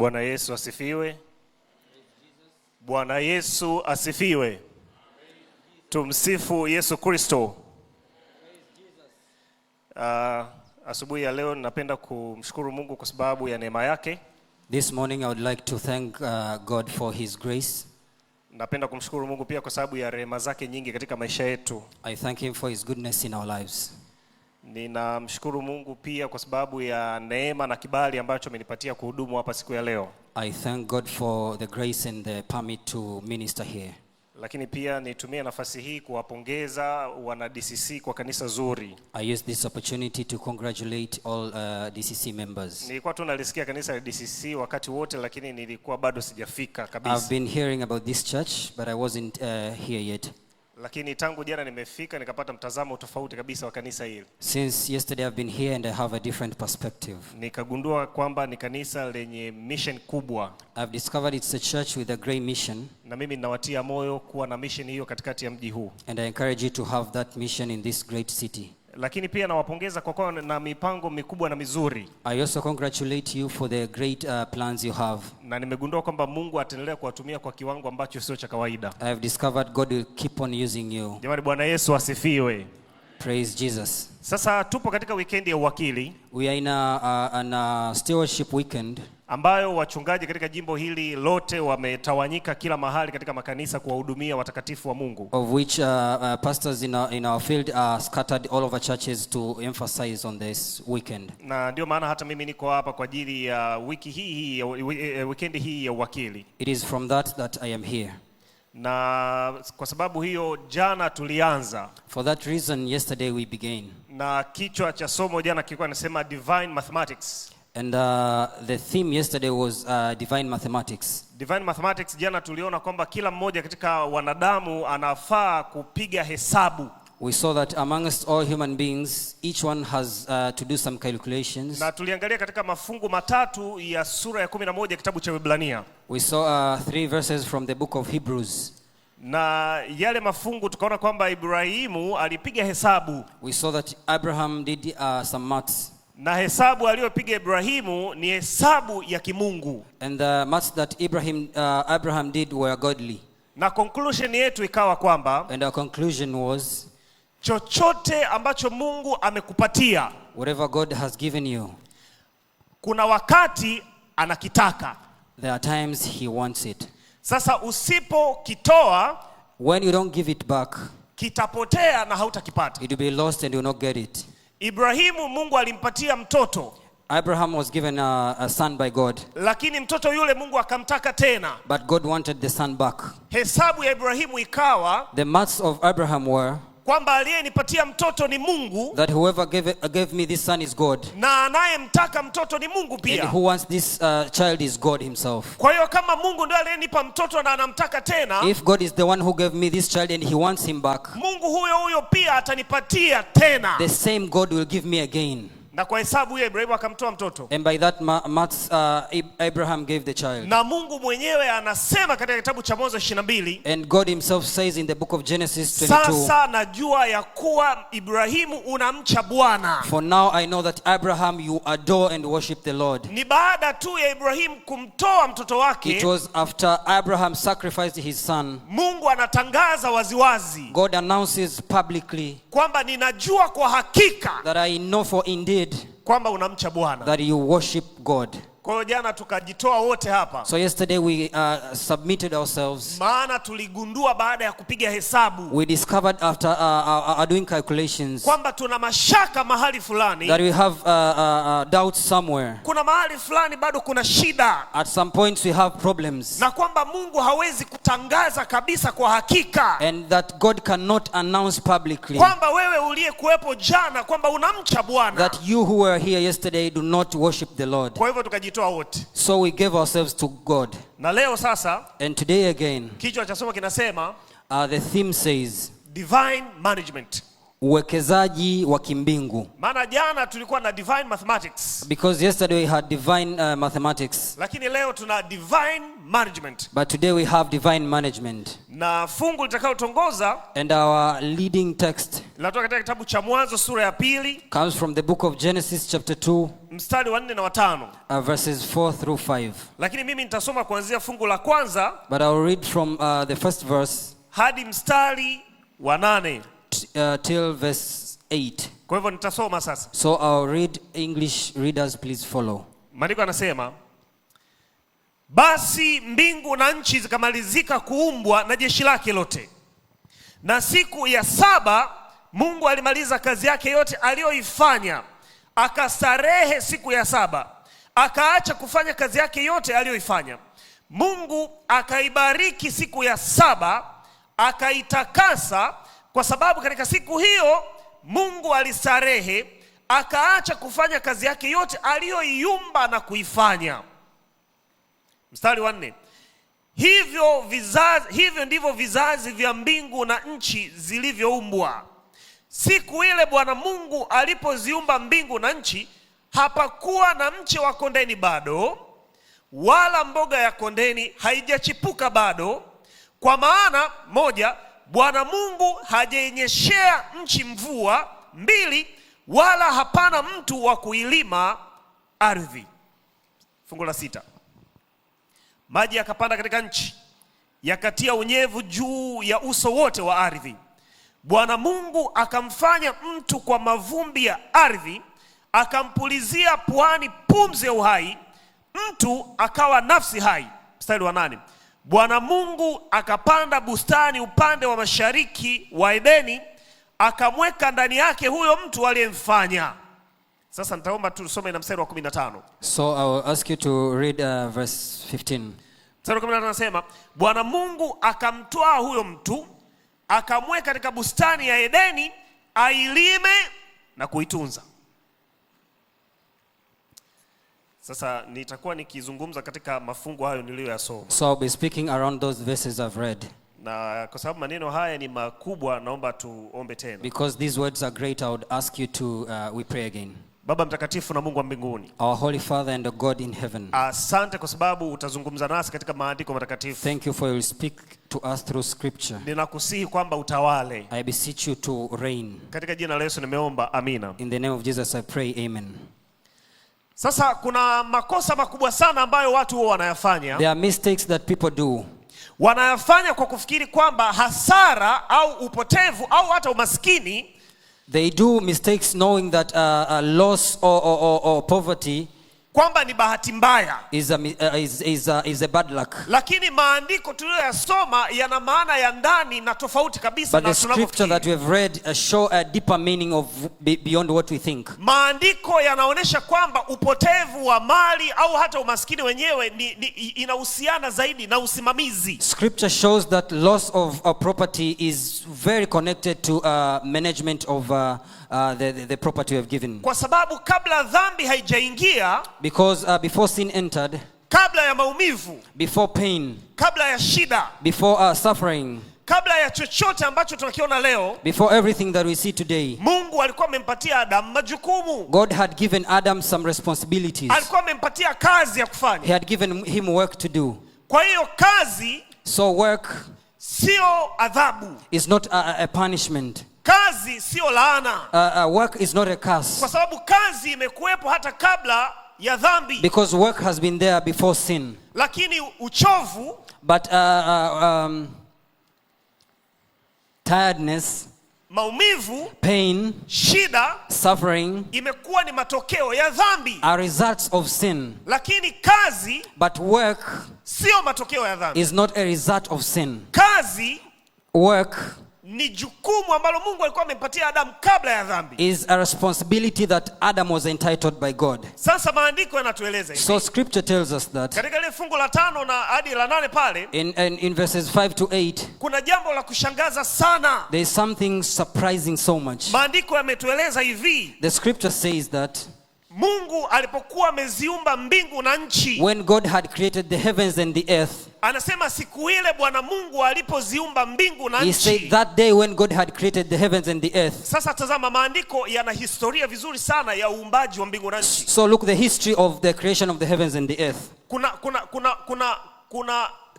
Bwana Yesu asifiwe. Bwana Yesu asifiwe. Tumsifu Yesu Kristo. Asubuhi ya leo napenda kumshukuru Mungu kwa sababu ya neema yake. This morning I would like to thank God for his grace. Napenda kumshukuru Mungu pia kwa sababu ya rehema zake nyingi katika maisha yetu. I thank him for his goodness in our lives. Ninamshukuru Mungu pia kwa sababu ya neema na kibali ambacho amenipatia kuhudumu hapa siku ya leo. I thank God for the grace and the permit to minister here. Lakini pia nitumie nafasi hii kuwapongeza wana DCC kwa kanisa zuri. I use this opportunity to congratulate all DCC members. Nilikuwa tu nalisikia kanisa la DCC wakati wote, lakini nilikuwa bado sijafika kabisa. I've been hearing about this church but I wasn't here yet. Lakini tangu jana nimefika nikapata mtazamo tofauti kabisa wa kanisa hili. Since yesterday I've been here and I have a different perspective. Nikagundua kwamba ni kanisa lenye mission kubwa. I've discovered it's a church with a great mission. Na mimi ninawatia moyo kuwa na mission hiyo katikati ya mji huu. And I encourage you to have that mission in this great city. Lakini pia nawapongeza kwa kuwa na mipango mikubwa na mizuri. I also congratulate you for the great plans you have. Na nimegundua kwamba Mungu ataendelea kuwatumia kwa kiwango ambacho sio cha kawaida. I have discovered God will keep on using you. Jamani, Bwana Yesu asifiwe. Praise Jesus. Sasa tupo katika weekend ya uwakili. We are in a stewardship weekend ambayo wachungaji katika jimbo hili lote wametawanyika kila mahali katika makanisa kuwahudumia watakatifu wa Mungu. Of which pastors in our field are scattered all over churches to emphasize on this weekend. Na ndio maana hata mimi niko hapa kwa ajili ya wiki hii weekend hii ya uwakili. It is from that I am here. Na kwa sababu hiyo jana tulianza. For that reason yesterday we began. Na kichwa cha somo jana kilikuwa nasema divine mathematics. And the theme yesterday was divine mathematics. Divine mathematics, jana tuliona kwamba kila mmoja katika wanadamu anafaa kupiga hesabu. We saw that amongst all human beings, each one has to do some calculations. Na tuliangalia katika mafungu matatu ya sura ya 11 kitabu cha Waebrania. We saw 3 verses from the book of Hebrews. Na yale mafungu tukaona kwamba Ibrahimu alipiga hesabu. We saw that Abraham did some maths. Na hesabu aliyopiga Ibrahimu ni hesabu ya kimungu. And the maths that Abraham did were godly. Na conclusion yetu ikawa kwamba, and our conclusion was, chochote ambacho Mungu amekupatia, whatever God has given you, kuna wakati anakitaka. There are times he wants it. Sasa usipokitoa, when you don't give it back, kitapotea na hautakipata. It will be lost and you will not get it. Ibrahimu Mungu alimpatia mtoto. Abraham was given a son by God. Lakini mtoto yule Mungu akamtaka tena. But God wanted the son back. Hesabu ya Ibrahimu ikawa, the maths of Abraham were, kwamba aliyenipatia mtoto ni Mungu, that whoever gave me this son is God, na anayemtaka mtoto ni Mungu pia, and who wants this child is God himself. Kwa hiyo kama Mungu ndiye aliyenipa mtoto na anamtaka tena, if God is the one who gave me this child and he wants him back, Mungu huyo pia atanipatia tena. The same God will give me again. Na kwa hesabu hiyo Ibrahimu akamtoa mtoto. And by that maths Abraham gave the child. Na Mungu mwenyewe anasema katika kitabu cha Mwanzo 22. And God himself says in the book of Genesis 22. Sasa najua ya kuwa Ibrahimu unamcha Bwana. For now I know that Abraham you adore and worship the Lord. Ni baada tu ya Ibrahimu kumtoa mtoto wake. It was after Abraham sacrificed his son. Mungu anatangaza waziwazi. God announces publicly. Kwamba ninajua kwa hakika. That I know for indeed. Kwamba unamcha Bwana. That you worship God. Kwa hiyo jana tukajitoa wote hapa. So yesterday we submitted ourselves. Maana tuligundua baada ya kupiga hesabu. We discovered after doing calculations. Kwamba tuna mashaka mahali fulani. That we have doubts somewhere. Kuna mahali fulani bado kuna shida. At some points we have problems. Na kwamba Mungu hawezi kutangaza kabisa kwa hakika. And that God cannot announce publicly. Kwamba wewe uliyekuwepo jana kwamba unamcha Bwana. That you who were here yesterday do not worship the Lord. Kwa hivyo tukajitoa wote. So we gave ourselves to God. Na leo sasa, and today again, kichwa cha somo kinasema, the theme says, divine management. uwekezaji wa kimbingu. Maana jana tulikuwa na divine mathematics. Because yesterday we had divine mathematics. Lakini leo tuna divine management. But today we have divine management. Na fungu litakalotongoza And our leading text linatoka katika kitabu cha Mwanzo sura ya 2. comes from the book of Genesis chapter 2. Mstari wa 4 na wa 5. Verses 4 through 5. Lakini mimi nitasoma kuanzia fungu la kwanza. But I'll read from the first verse. Hadi mstari wa 8. Till verse 8. Kwa hivyo nitasoma sasa. So I'll read. English readers, please follow. Maandiko yanasema, basi mbingu na nchi zikamalizika kuumbwa na jeshi lake lote. Na siku ya 7 Mungu alimaliza kazi yake yote aliyoifanya. Akastarehe siku ya 7. Akaacha kufanya kazi yake yote aliyoifanya. Mungu akaibariki siku ya 7, akaitakasa, kwa sababu katika siku hiyo Mungu alistarehe, akaacha kufanya kazi yake yote aliyoiumba na kuifanya. Mstari wa 4. Hivyo ndivyo vizazi vya mbingu na nchi zilivyoumbwa. Siku ile Bwana Mungu alipoziumba mbingu na nchi, hapakuwa na mche wa kondeni bado, wala mboga ya kondeni haijachipuka bado, kwa maana 1, Bwana Mungu hajainyeshea nchi mvua; 2, wala hapana mtu wa kuilima ardhi. Fungu la 6. Maji yakapanda katika nchi, yakatia unyevu juu ya uso wote wa ardhi. Bwana Mungu akamfanya mtu kwa mavumbi ya ardhi, akampulizia puani pumzi ya uhai, mtu akawa nafsi hai. Mstari wa 8. Bwana Mungu akapanda bustani upande wa mashariki wa Edeni, akamweka ndani yake huyo mtu aliyemfanya. Sasa nitaomba tusome na mstari wa 15. So I will ask you to read verse 15. Mstari wa 15 anasema, Bwana Mungu akamtoa huyo mtu, akamweka katika bustani ya Edeni, ailime na kuitunza. Sasa nitakuwa nikizungumza katika mafungu hayo niliyoyasoma. So I'll be speaking around those verses I've read. Na kwa sababu maneno haya ni makubwa, naomba tuombe tena. Because these words are great, I would ask you to we pray again. Baba mtakatifu na Mungu wa mbinguni, Our Holy Father and God in heaven, asante kwa sababu utazungumza nasi katika maandiko matakatifu. thank you for you speak to us through scripture. Ninakusihi kwamba utawale. I beseech you to reign. Katika jina la Yesu nimeomba, amina. In the name of Jesus I pray, amen. Sasa kuna makosa makubwa sana ambayo watu huwa wanayafanya. There are mistakes that people do. Wanayafanya kwa kufikiri kwamba hasara au upotevu au hata umaskini, They do mistakes knowing that loss or poverty kwamba ni bahati mbaya, is a bad luck. lakini maandiko tuliyoyasoma yana maana ya ndani na tofauti kabisa But na the scripture that we tunavyofikiri. have read show a deeper meaning of beyond what we think. Maandiko yanaonyesha kwamba upotevu wa mali au hata umaskini wenyewe inahusiana zaidi na usimamizi. Scripture shows that loss of property is very connected to management of the property we have given. Kwa sababu kabla dhambi haijaingia, Because before sin entered, kabla ya maumivu, before pain, kabla ya shida, before suffering, kabla ya chochote ambacho tunakiona leo, before everything that we see today, Mungu alikuwa amempatia Adam majukumu. God had given Adam some responsibilities. Alikuwa amempatia kazi ya kufanya. He had given him work to do. Kwa hiyo kazi So work sio adhabu. is not a punishment. Kazi sio laana. Work is not a curse. Kwa sababu kazi imekuwepo hata kabla ya dhambi. Because work has been there before sin. Lakini uchovu, But tiredness, maumivu, pain, shida suffering imekuwa ni matokeo ya dhambi. are results of sin. Lakini kazi But work sio matokeo ya dhambi. is not a result of sin. Kazi Work ni jukumu ambalo Mungu alikuwa amempatia Adam kabla ya dhambi. is a responsibility that Adam was entitled by God. Sasa maandiko yanatueleza hivi. So scripture tells us that Katika ile fungu la 5 na hadi la 8 pale, in verses 5 to 8, kuna jambo la kushangaza sana. there is something surprising so much. Maandiko yametueleza hivi. The scripture says that Mungu alipokuwa ameziumba mbingu na nchi, when God had created the heavens and the earth, Anasema siku ile Bwana Mungu alipoziumba mbingu na He said nchi. that day when God had created the heavens and the earth. Sasa tazama, maandiko yana historia vizuri sana ya uumbaji wa mbingu na nchi. So look the history of the creation of the heavens and the earth. Kuna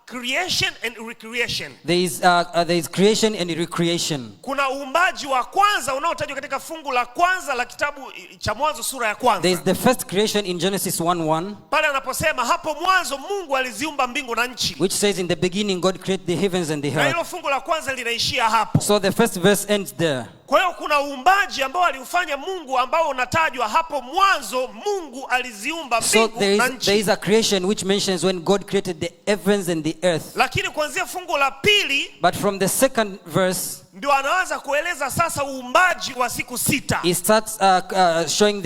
creation and recreation. There is creation and recreation. Kuna uumbaji wa kwanza unaotajwa katika fungu la kwanza la kitabu cha Mwanzo sura ya kwanza. There is the first creation in Genesis 1:1. Pale anaposema hapo mwanzo Mungu aliziumba mbingu na nchi. Which says in the beginning God created the heavens and the Na earth. hilo fungu la kwanza linaishia hapo. So the first verse ends there. Kwa hiyo kuna uumbaji ambao aliufanya Mungu ambao unatajwa hapo mwanzo Mungu aliziumba So mbingu na nchi. there is a creation which mentions when God created the heavens and the earth. Lakini kuanzia fungu la pili But from the second verse ndio anaanza kueleza sasa uumbaji wa siku sita. he starts showing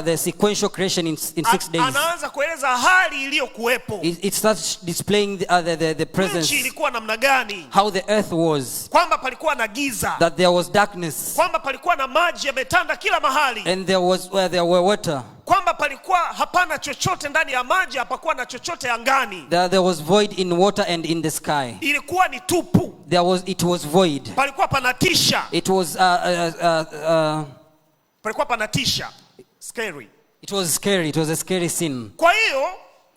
the sequential creation in 6 days. Anaanza kueleza hali iliyokuwepo. It starts displaying the presence, Nchi ilikuwa namna gani? how the earth was, Kwamba palikuwa na giza. that there was darkness, Kwamba palikuwa na maji yametanda kila mahali. and where there were water. Kwamba palikuwa hapana chochote ndani ya maji, hapakuwa na chochote angani. There was void in water and in the sky. Ilikuwa ni tupu. It was void. Palikuwa panatisha. It was Palikuwa panatisha. Scary. it was scary. It was a scary scene. Kwa hiyo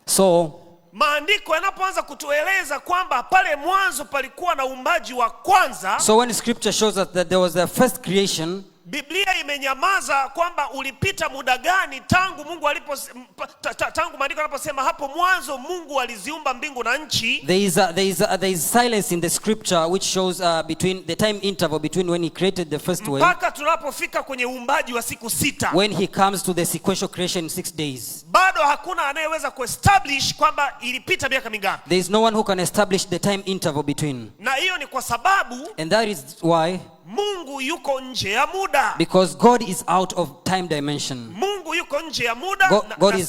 So maandiko yanapoanza kutueleza kwamba pale mwanzo palikuwa na uumbaji wa kwanza, when scripture shows us that there was a first creation, Biblia imenyamaza kwamba ulipita muda gani tangu Mungu tangu maandiko yanaposema hapo mwanzo Mungu aliziumba mbingu na nchi. there is silence in the scripture which shows between the time interval between when he created the first way, Mpaka tunapofika kwenye uumbaji wa siku sita. when he comes to the sequential creation in 6 days. Bado hakuna anayeweza kuestablish kwamba ilipita miaka mingapi. There is no one who can establish the time interval between. Na hiyo ni kwa sababu And that is why, Mungu yuko nje ya muda. because God is out of time dimension. Mungu yuko nje ya muda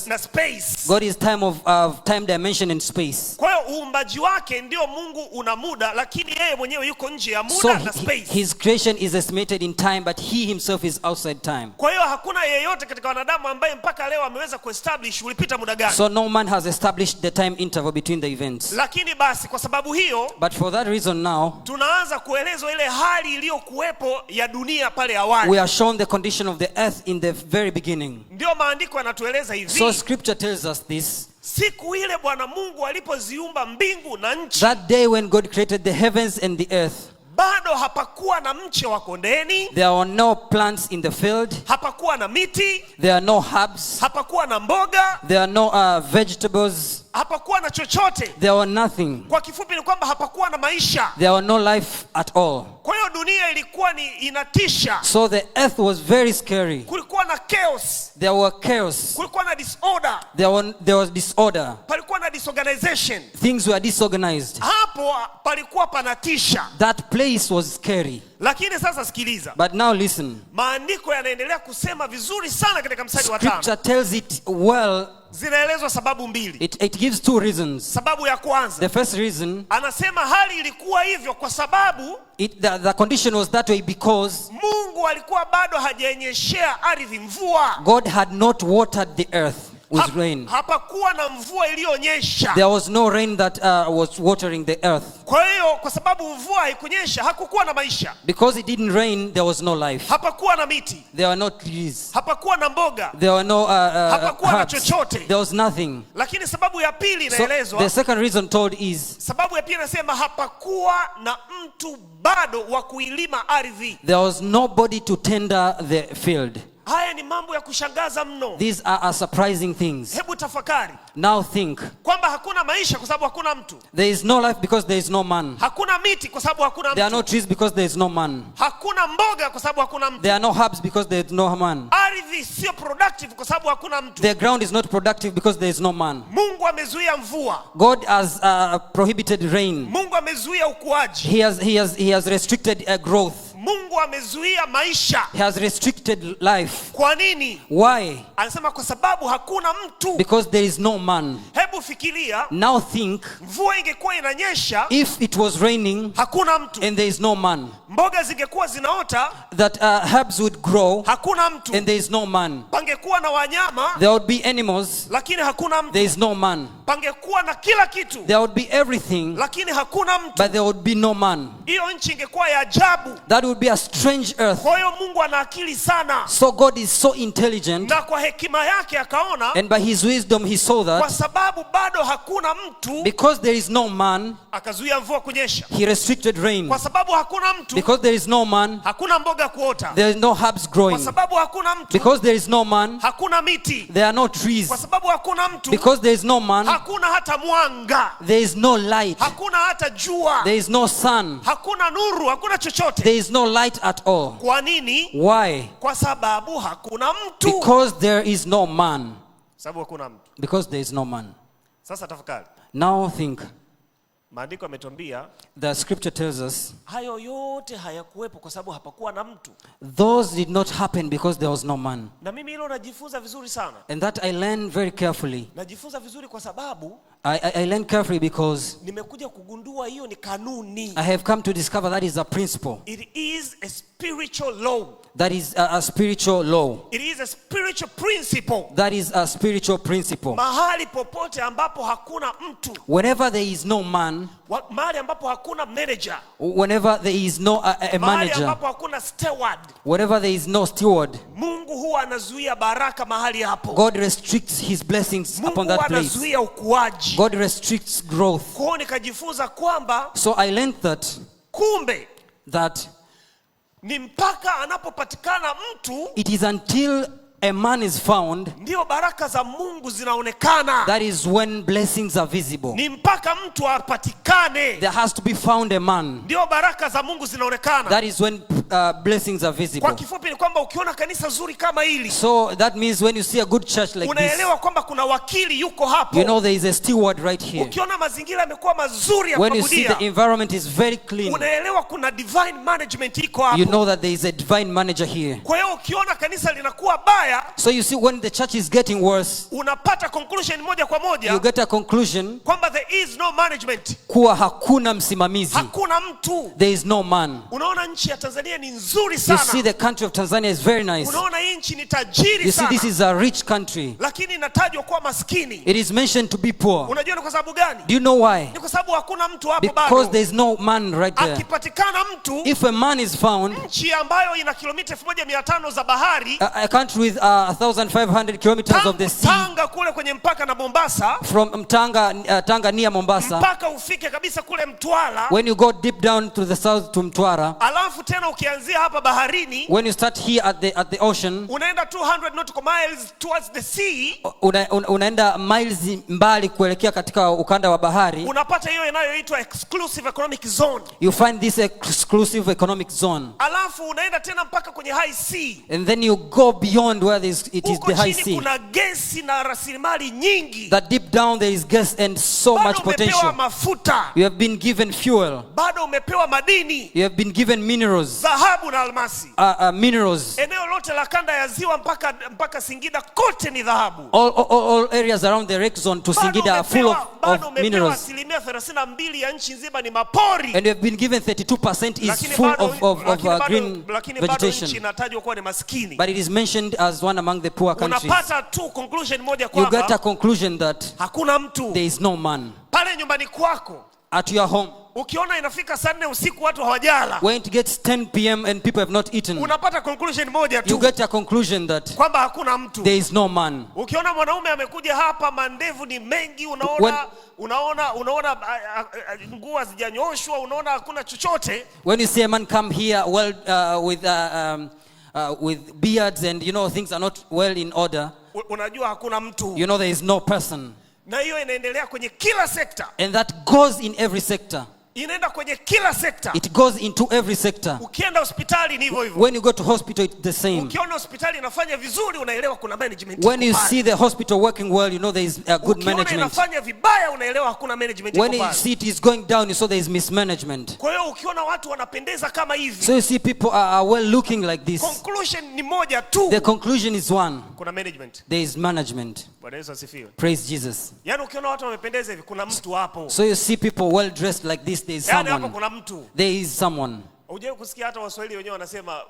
na space. God is time dimension and space. Kwa hiyo uumbaji wake ndio Mungu una muda, lakini yeye mwenyewe yuko nje ya muda So na space. his creation is estimated in time, but he himself is outside time. Kwa hiyo hakuna yeyote katika wanadamu ambaye mpaka leo ameweza kuestablish ulipita muda gani. So no man has established the time interval between the events. Lakini basi kwa sababu hiyo, But for that reason now, tunaanza kuelezwa ile hali iliyokuwepo ya dunia pale awali. we are shown the condition of the earth in the very beginning. Ndio maandiko yanatueleza hivi. So scripture tells us this. Siku ile Bwana Mungu alipoziumba mbingu na nchi, That day when God created the heavens and the earth, bado hapakuwa na mche wa kondeni, there were no plants in the field, hapakuwa na miti, there are no herbs, hapakuwa na mboga, there are no vegetables, hapakuwa na chochote. there were nothing. Kwa kifupi ni kwamba hapakuwa na maisha. There were no life at all. Kwa hiyo dunia ilikuwa ni inatisha. So the earth was very scary. Kulikuwa na chaos, There were chaos. kulikuwa na disorder, There was disorder. palikuwa na disorganization. Things were disorganized. Hapo palikuwa panatisha. That place was scary. Lakini sasa sikiliza, But now listen. maandiko yanaendelea kusema vizuri sana katika mstari wa 5. Scripture tells it well. Zinaelezwa sababu mbili. It gives 2 reasons. Sababu ya kwanza, The first reason, anasema hali ilikuwa hivyo kwa sababu the condition was that way because Mungu alikuwa bado hajaenyeshea ardhi mvua. God had not watered the earth with rain. Hapakuwa na mvua iliyonyesha. There was no rain that was watering the earth. Kwa hiyo kwa sababu mvua haikunyesha, hakukuwa na maisha. Because it didn't rain, there was no life. Hapakuwa na miti, There were no trees. hapakuwa na mboga, There were no hapakuwa na herbs. chochote. There was nothing. Lakini sababu ya pili So inaelezwa, the second reason told is sababu ya pili inasema hapakuwa na mtu bado wa kuilima ardhi. there was nobody to tender the field. Haya ni mambo ya kushangaza mno. These are surprising things. Hebu tafakari Now think. kwamba hakuna maisha kwa sababu hakuna mtu. There is no life because there is no man. Hakuna miti kwa sababu hakuna There are no mtu. trees because there is no man. Hakuna mboga kwa sababu hakuna mtu. There are no herbs because there is no man. Ardhi sio productive kwa sababu hakuna mtu. The ground is not productive because there is no man. Mungu amezuia mvua. God has prohibited rain. Mungu amezuia ukuaji. He has restricted growth. Mungu amezuia maisha. He has restricted life. Kwa nini? Why? Anasema kwa sababu hakuna mtu. Because there is no man. Hebu fikiria, Now think, mvua ingekuwa inanyesha, if it was raining hakuna mtu. and there is no man, Mboga zingekuwa zinaota, that herbs would grow hakuna mtu. and there is no man. Pangekuwa na wanyama, There would be animals, lakini hakuna mtu. there is no man. pangekuwa na kila kitu, there would be everything, lakini hakuna mtu, but there would be no man. hiyo nchi ingekuwa ya ajabu. That would be a strange earth. Kwa hiyo Mungu ana akili sana, So God is so intelligent, na kwa hekima yake akaona and by his wisdom he saw kwa that sababu bado hakuna mtu, because there is no man, akazuia mvua kunyesha. he restricted rain. Kwa sababu hakuna mtu, Because there is no man, hakuna mboga kuota. there is no herbs Kwa growing. sababu hakuna mtu, Because there is no man, hakuna miti. there are no trees. Kwa sababu hakuna mtu, Because there is no man, hakuna hata mwanga, there is no light. hakuna hata jua, There is no sun. hakuna nuru, hakuna chochote. There is no light at all. Kwa nini? Why? Kwa sababu hakuna mtu. Because there is no man. Sababu hakuna mtu. Because there is no man. Sasa tafakari. Now think. Maandiko yametuambia The scripture tells us hayo yote hayakuwepo kwa sababu hapakuwa na mtu. those did not happen because there was no man. Na mimi hilo najifunza vizuri sana. And that I learned very carefully. Najifunza vizuri kwa sababu I learned carefully because nimekuja kugundua hiyo ni kanuni. I have come to discover that is a principle. It is a spiritual law. That is a spiritual law. It is a spiritual principle. That is a spiritual principle. Mahali popote ambapo hakuna mtu, Whenever there is no man, mahali ambapo hakuna manager, whenever there is no a mahali manager, ambapo hakuna steward, whenever there is no steward, Mungu huwa anazuia baraka mahali hapo. God restricts his blessings Mungu upon huwa that place. anazuia ukuaji. God restricts growth. Kwa hiyo nikajifunza kwamba So I learned kumbe that ni mpaka anapopatikana mtu it is until a man is found, ndio baraka za Mungu zinaonekana. that is when blessings are visible. Ni mpaka mtu apatikane There has to be found a man. ndio baraka za Mungu zinaonekana. That is when blessings are visible. Kwa kifupi ni kwamba ukiona kanisa zuri kama hili, So that means when you see a good church like this, unaelewa kwamba kuna wakili yuko hapo. you know there is a steward right here. Ukiona mazingira yamekuwa mazuri ya When you see kuabudia, the environment is very clean, unaelewa kuna divine management iko you hapo. know that there is a divine manager here. Kwa hiyo ukiona kanisa linakuwa baya, So you see when the church is getting worse, unapata conclusion moja kwa you moja get a conclusion kwamba there is no management, kuwa hakuna msimamizi. hakuna mtu. There is no man. Unaona nchi ya Tanzania ni nzuri You see sana, the country of Tanzania is very nice. unaona hii nchi ni tajiri You see this sana, is a rich country. lakini inatajwa kuwa maskini. It is mentioned to be poor. Unajua ni kwa sababu gani? Do you know why? Ni kwa sababu hakuna mtu hapo Because bado. there is no man right there. Akipatikana mtu, If a man is found, nchi ambayo ina kilomita 1500 za bahari, a country with 1,500 kilometers of the sea, Tanga kule kwenye mpaka na Mombasa, from Tanga near Mombasa, mpaka ufike kabisa kule Mtwara, when you go deep down to the south to Mtwara, alafu tena ukianzia hapa baharini, when you start here at the ocean, unaenda 200 nautical miles towards the sea, unaenda miles mbali kuelekea katika ukanda wa bahari, unapata hiyo inayoitwa exclusive economic zone. you find this exclusive economic zone. Alafu unaenda tena mpaka kwenye high sea. And then you go beyond where it is Huko the high chini sea. kuna gesi na rasilimali nyingi. That deep down there is gas and so Bado much umepewa potential. mafuta, You have been given fuel. bado umepewa madini, You have been given minerals. dhahabu na almasi. Minerals. Eneo lote la kanda ya ziwa mpaka Singida kote ni dhahabu. All areas around the Lake Zone to Singida are full of minerals. Asilimia 32 ya nchi nzima ni mapori. And you have been given 32% is Lakini full bado- of green lakini bado nchi vegetation. inatajwa kuwa ni maskini. But it is mentioned as one among the poor countries. Unapata tu conclusion moja You get a kwamba conclusion that hakuna mtu. there is no man. Pale nyumbani kwako At your home, ukiona inafika saa 4 usiku watu hawajala, when it gets 10 p.m. and people have not eaten, unapata conclusion moja you tu get a conclusion that kwamba hakuna mtu. there is no man. Ukiona mwanaume amekuja hapa, mandevu ni mengi, unaona nguo hazijanyoshwa, unaona hakuna chochote. When you see a man come here with beards and you know things are not well in order, Unajua hakuna mtu. you know there is no person. Na hiyo inaendelea kwenye kila sekta. And that goes in every sector. Inaenda kwenye kila sekta. It goes into every sector. Ukienda hospitali ni hivyo hivyo. When you go to hospital, it's the same. Ukiona hospitali inafanya vizuri, unaelewa kuna management. When you see the hospital working well, you know there is a good Ukiona management. inafanya vibaya, unaelewa hakuna management. When you see it is going down, you saw there is mismanagement. Kwa hiyo ukiona watu wanapendeza kama hivi, So you see people are well looking like this. conclusion ni moja tu. The conclusion is one. Kuna management. There is management. Bwana Yesu asifiwe. Praise Jesus. Yaani ukiona watu wamependeza hivi, kuna mtu hapo. So you see people well dressed like this, there is Yaani hapo someone. kuna mtu. There is someone. Unajua kusikia hata Waswahili wenyewe wanasema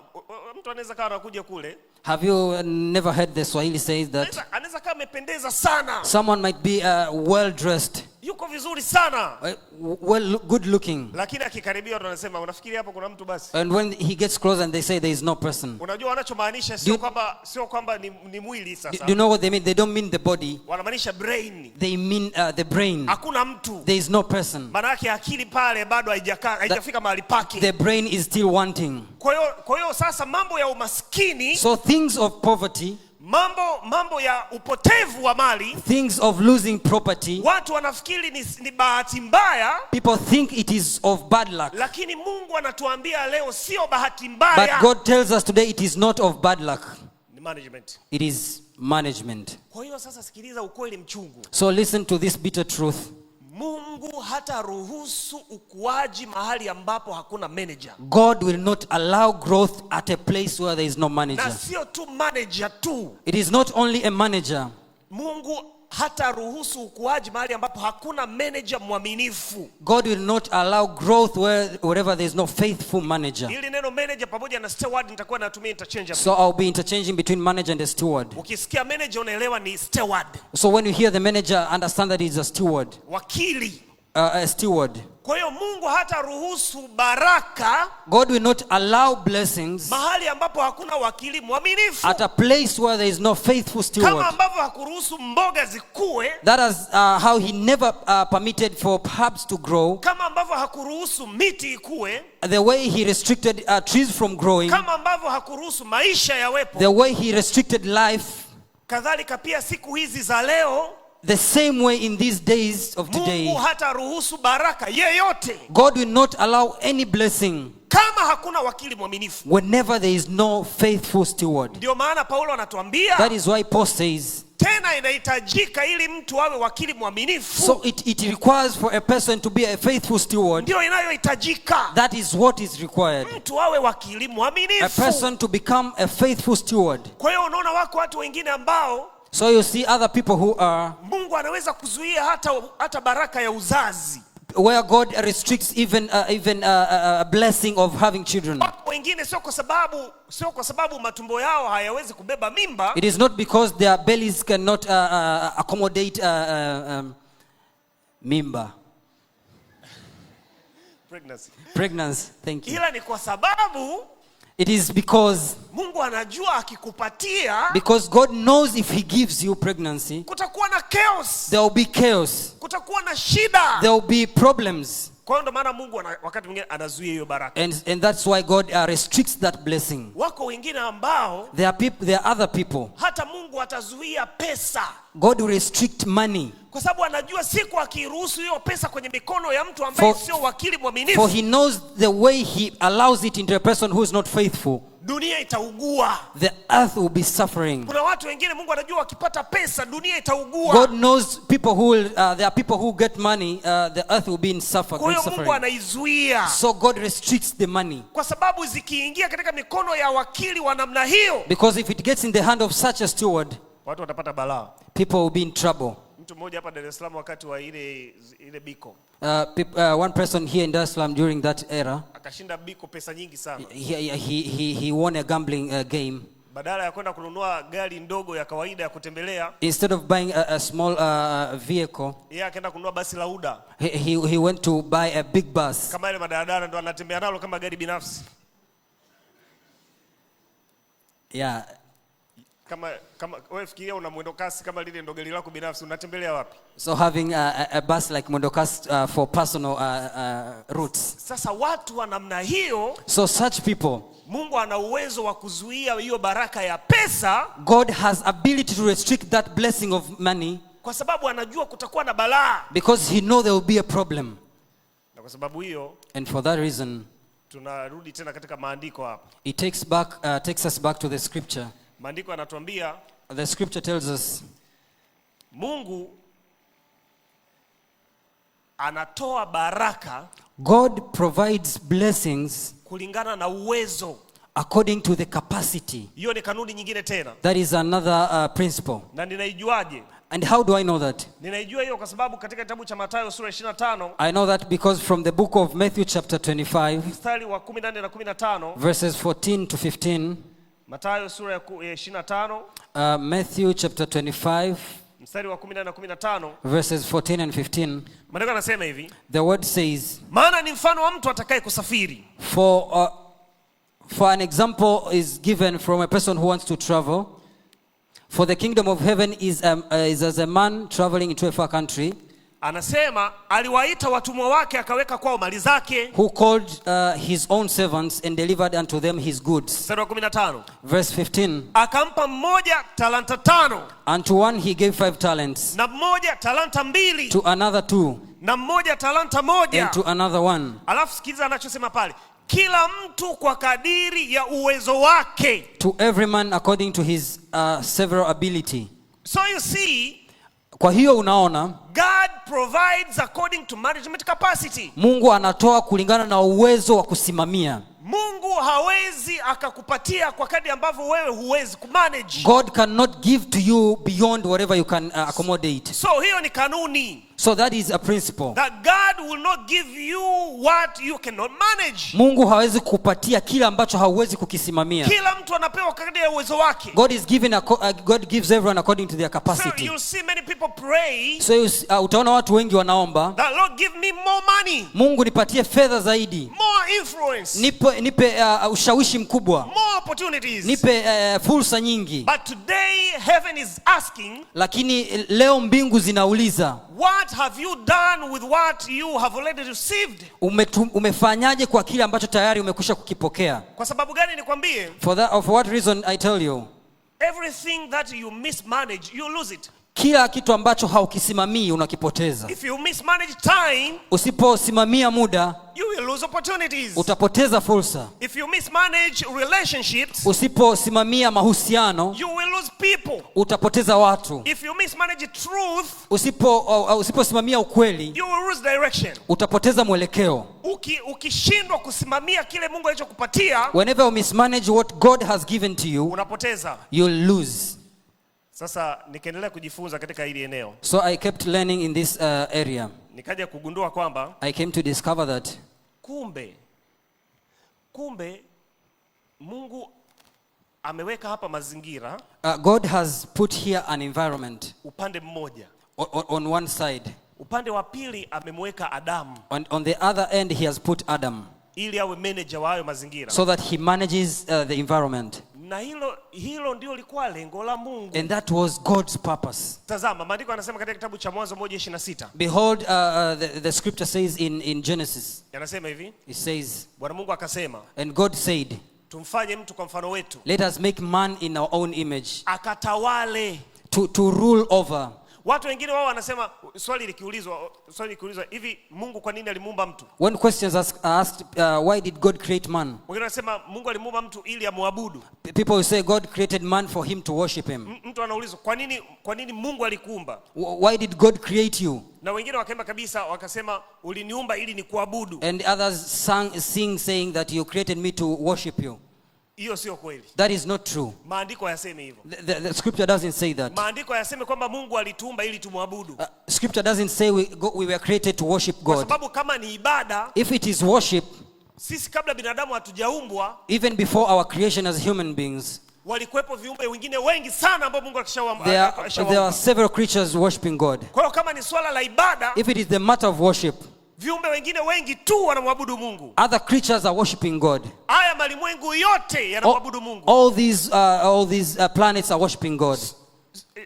mtu anaweza kawa anakuja kule. Have you never heard the Swahili says that Anaweza kama amependeza sana, Someone might be well dressed, yuko vizuri sana, good looking. lakini akikaribia watu wanasema unafikiri hapo kuna mtu basi? And when he gets closer and they say there is no person. Unajua wanachomaanisha sio kwamba ni mwili Do sasa. you know what they mean? They don't mean the body. Wanamaanisha brain. They mean the brain. Hakuna mtu. There is no person. Maana yake akili pale bado haijafika mahali pake. The brain is still wanting. Kwa hiyo sasa mambo ya umaskini, So things of poverty, mambo ya upotevu wa mali, things of losing property, watu wanafikiri ni bahati mbaya. people think it is of bad luck. Lakini Mungu anatuambia leo sio bahati But mbaya. God tells us today it is not of bad luck. Ni management. It is management. Kwa hiyo sasa sikiliza ukweli mchungu. So listen to this bitter truth. Mungu hata ruhusu ukuaji mahali ambapo hakuna manager. God will not allow growth at a place where there is no manager. Na sio tu manager tu. It is not only a manager. Mungu hata ruhusu ukuaji mahali ambapo hakuna manager mwaminifu. God will not allow growth wherever there is no faithful manager. Ili neno manager pamoja na steward nitakuwa natumia interchangeably. So I'll be interchanging between manager and a steward. Ukisikia manager unaelewa ni steward. So when you hear the manager, understand that he's a steward. Wakili. A steward. Kwa hiyo Mungu hata ruhusu baraka, God will not allow blessings mahali ambapo hakuna wakili mwaminifu. at a place where there is no faithful steward. Kama ambavyo hakuruhusu mboga zikue, That is how he never permitted for herbs to grow. kama ambavyo hakuruhusu miti ikue, The way he restricted trees from growing. kama ambavyo hakuruhusu maisha yawepo, The way he restricted life. kadhalika pia siku hizi za leo, The same way in these days of today. Mungu hata ruhusu baraka yeyote God will not allow any blessing kama hakuna wakili mwaminifu. whenever there is no faithful steward. Ndio maana Paulo anatuambia That is why Paul says, tena inahitajika ili mtu awe wakili mwaminifu. so it requires for a person to be a faithful steward. Ndio inayohitajika. That is what is required. Mtu awe wakili A mwaminifu. person to become a faithful steward. Kwa hiyo unaona wako watu wengine ambao So you see other people who are, Mungu anaweza kuzuia hata baraka ya uzazi. where God restricts even a blessing of having children. Watu wengine sio kwa sababu matumbo yao hayawezi kubeba mimba. It is not because their bellies cannot accommodate mimba. Pregnancy. Thank you. Ila ni kwa sababu It is because Mungu anajua akikupatia, God knows if he gives you pregnancy, kutakuwa na chaos. there will be chaos. Kutakuwa na shida. There will be problems. Kwa hiyo ndo maana Mungu wakati mwingine anazuia hiyo baraka. And that's why God restricts that blessing. Wako wengine ambao There are other people. hata Mungu atazuia pesa. God will restrict money. Kwa sababu anajua siku akiruhusu hiyo pesa kwenye mikono ya mtu ambaye sio wakili mwaminifu, For he knows the way he allows it into a person who is not faithful, dunia itaugua. the earth will be suffering. Kuna watu wengine Mungu anajua wakipata pesa dunia itaugua. God knows people who will, there are people who get money, the earth will be in Kwa hiyo Mungu suffering. anaizuia. So God restricts the money. Kwa sababu zikiingia katika mikono ya wakili wa namna hiyo, Because if it gets in the hand of such a steward, watu watapata balaa. people will be in trouble. Mtu mmoja hapa Dar es Salaam wakati wa ile biko One person here in Dar es Salaam during that era, akashinda biko pesa nyingi sana. he won a gambling game. Badala ya kwenda kununua gari ndogo ya kawaida ya kutembelea, Instead of buying a small vehicle, yeye akaenda kununua basi la UDA. he went to buy a big bus. Kama ile madaladala ndo anatembea nalo kama gari binafsi. Yeah. Kama wewe fikiria una mwendo kasi kama lile ndo gari lako binafsi, unatembelea wapi? So having a bus like Mondokas for personal routes. Sasa watu wa namna hiyo, So such people, Mungu ana uwezo wa kuzuia hiyo baraka ya pesa, God has ability to restrict that blessing of money kwa sababu anajua kutakuwa na balaa. because he knows there will be a problem. Na kwa sababu hiyo And for that reason, tunarudi tena katika maandiko hapa. it takes us back to the scripture. Maandiko yanatuambia, The scripture tells us Mungu anatoa baraka, God provides blessings kulingana na uwezo. according to the capacity. Hiyo ni kanuni nyingine tena. That is another principle. Na ninaijuaje? And how do I know that? Ninaijua hiyo kwa sababu katika kitabu cha Mathayo sura 25 I know that because from the book of Matthew chapter 25, mstari wa 14 na 15, verses 14 to 15, Mathayo sura ya 25 Matthew chapter 25, mstari wa 10 na 15. verses 14 and 15. Maandiko yanasema hivi: The word says, maana ni mfano wa mtu atakaye kusafiri. For an example is given from a person who wants to travel. For the kingdom of heaven is as a man traveling into a far country, Anasema aliwaita watumwa wake akaweka kwao mali zake. who called his own servants and delivered unto them his goods. Mstari wa 15. Verse 15. Akampa mmoja talanta 5, Unto one he gave 5 talents, na mmoja talanta 2, to another 2, na mmoja talanta 1. and to another 1. Alafu sikiliza anachosema pale: kila mtu kwa kadiri ya uwezo wake. To every man according to his several ability. So you see, Kwa hiyo unaona, God provides according to management capacity. Mungu anatoa kulingana na uwezo wa kusimamia. Mungu hawezi akakupatia kwa kadri ambavyo wewe huwezi kumanage. God cannot give to you beyond whatever you can accommodate. So hiyo ni kanuni. So that is a principle. That God will not give you what you cannot manage. Mungu hawezi kupatia kila ambacho hauwezi kukisimamia. Kila mtu anapewa kadri ya uwezo wake. God gives everyone according to their So capacity. you see many people pray, So utaona watu wengi wanaomba, that Lord give me more money, Mungu nipatie fedha zaidi, more influence, nipe ushawishi mkubwa, more opportunities. nipe fursa nyingi. But today heaven is asking, Lakini leo mbingu zinauliza, what have you done with what you have already received? umefanyaje kwa kile ambacho tayari umekwisha kukipokea? Kwa sababu gani nikwambie? For what reason I tell you, Everything that you mismanage, you lose it. kila kitu ambacho haukisimamii unakipoteza. If you mismanage time, Usiposimamia muda, you will lose opportunities. utapoteza fursa. If you mismanage relationships, Usiposimamia mahusiano, you will lose people. utapoteza watu. If you mismanage truth, Usiposimamia ukweli, you will lose direction. utapoteza mwelekeo. Ukishindwa kusimamia kile Mungu alichokupatia, Whenever you mismanage what God has given to you, unapoteza. you'll lose. Sasa nikaendelea kujifunza katika hili eneo. So I kept learning in this area. Nikaja kugundua kwamba I came to discover that kumbe Mungu ameweka hapa mazingira, God has put here an environment upande mmoja. on one side. Upande wa pili amemweka Adamu, On the other end he has put Adam, ili awe manager wa hayo mazingira. so that he manages the environment. Na hilo ndio lilikuwa lengo la Mungu. And that was God's purpose. Tazama, maandiko yanasema katika kitabu cha Mwanzo 1:26. Behold, the scripture says in Genesis, Yanasema hivi, it says, Bwana Mungu akasema, and God said, tumfanye mtu kwa mfano wetu, let us make man in our own image, akatawale. to rule over. Watu wengine wao wanasema, swali likiulizwa hivi, Mungu kwa nini alimuumba mtu? When questions are asked, why did God create man? Wengine wanasema Mungu alimuumba mtu ili amwabudu. People will say God created man for him to worship him. Mtu anaulizwa, kwa nini Mungu alikuumba? Why did God create you? Na wengine wakaenda kabisa wakasema, uliniumba ili nikuabudu. And others sing saying that you created me to worship you. Hiyo sio kweli. That is not true. Maandiko hayasemi hivyo. The scripture doesn't say that. Maandiko hayasemi kwamba Mungu alituumba ili tumwabudu. Scripture doesn't say we were created to worship Kwa God. sababu kama ni ibada, If it is worship, sisi kabla binadamu hatujaumbwa, even before our creation as human beings, walikuwepo viumbe wengine wengi sana ambao Mungu there are several creatures worshiping God. Kwa hiyo kama ni swala la ibada, If it is the matter of worship, viumbe wengine wengi tu wanamwabudu Mungu. other creatures are worshiping God. Haya malimwengu yote yanamwabudu Mungu. All these planets are worshiping God.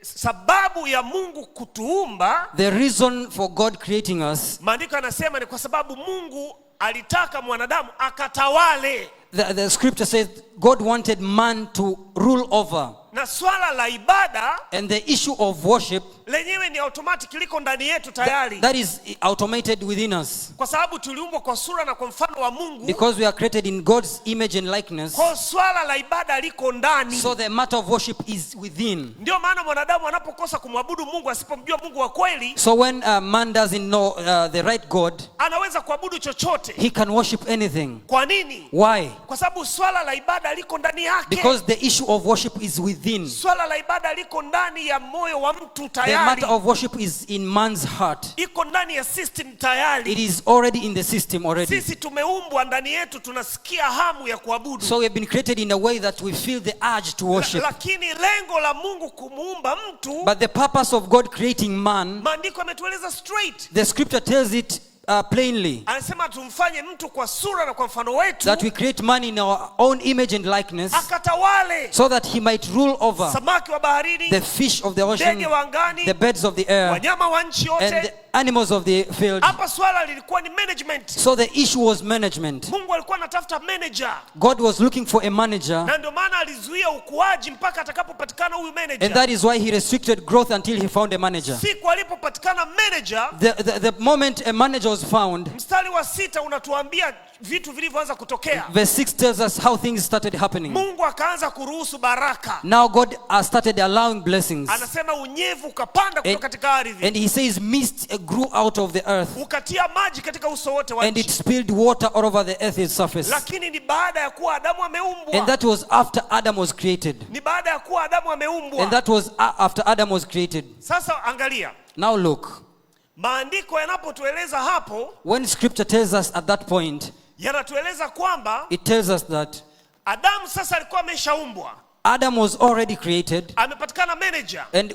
Sababu ya Mungu kutuumba, The reason for God creating us, maandiko yanasema ni kwa sababu Mungu alitaka mwanadamu akatawale. the scripture says God wanted man to rule over. Na swala la ibada, And the issue of worship, lenyewe ni automatic, liko ndani yetu tayari. that is automated within us. Kwa sababu tuliumbwa kwa sura na kwa mfano wa Mungu. Because we are created in God's image and likeness. Kwa swala la ibada liko ndani. So the matter of worship is within. Ndio maana mwanadamu anapokosa kumwabudu Mungu, asipomjua Mungu wa kweli, So when man doesn't know the right God, anaweza kuabudu chochote. he can worship anything. Kwa nini? Why? Kwa sababu swala la ibada liko ndani yake. Because the issue of worship is within within. Swala la ibada liko ndani ya moyo wa mtu The tayari. matter of worship is in man's heart. Iko ndani ya system It tayari. is already in the system already. Sisi tumeumbwa ndani yetu, tunasikia hamu ya kuabudu. So we have been created in a way that we feel the urge to worship. Lakini lengo la Mungu kumuumba mtu, But the purpose of God creating man, maandiko yametueleza straight. the scripture tells it plainly. Anasema tumfanye mtu kwa sura na kwa mfano wetu, That we create man in our own image and likeness, akatawale so that he might rule over samaki wa baharini, the fish of the ocean, ndege wa angani, the birds of the air, wanyama wa nchi and yote. the animals of the field. Hapa swala lilikuwa ni management. So the issue was management. Mungu alikuwa anatafuta manager, God was looking for a manager, na ndio maana alizuia ukuaji mpaka atakapopatikana huyu and manager. that is why he restricted growth until he found a manager. Siku alipopatikana manager, The moment a manager was found, mstari wa 6 unatuambia vitu vilivyoanza kutokea. verse 6 tells us how things started happening. Mungu akaanza kuruhusu baraka. Now God started allowing blessings. Anasema unyevu ukapanda kutoka katika ardhi, And he says mist grew out of the earth, ukatia maji katika uso wote wa and it nchi. spilled water all over the earth's surface. Lakini ni baada ya kuwa Adamu And ameumbwa. that was after Adam was created. Ni baada ya kuwa Adamu And ameumbwa. that was after Adam was created. Sasa angalia, Now look, maandiko yanapotueleza hapo, when scripture tells us at that point, yanatueleza kwamba it tells us that Adamu sasa alikuwa ameshaumbwa, Adam was already created, amepatikana manager, and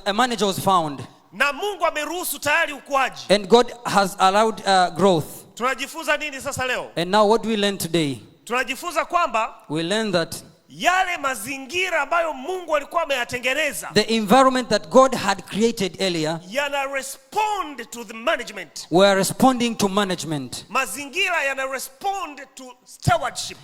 a manager was found, na Mungu ameruhusu tayari ukuaji. and God has allowed growth. Tunajifunza nini sasa leo? And now what do we learn today? Tunajifunza kwamba We learn that yale mazingira ambayo Mungu alikuwa ameyatengeneza the environment that God had created earlier yana respond to the management. were responding to management. Mazingira yana respond to stewardship.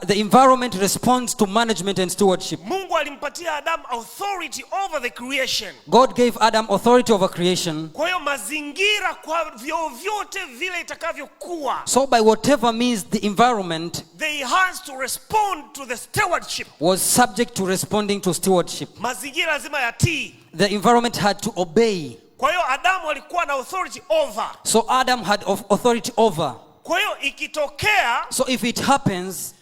The environment responds to management and stewardship. Mungu alimpatia Adam authority over the creation. God gave Adam authority over creation. Kwa hiyo mazingira kwa vyovyote vile itakavyokuwa, So by whatever means the environment they has to respond to the stewardship. was subject to responding to stewardship. Mazingira lazima yatii. The environment had to obey. Kwa hiyo Adamu alikuwa na authority over. So Adam had authority over. Kwa hiyo ikitokea So if it happens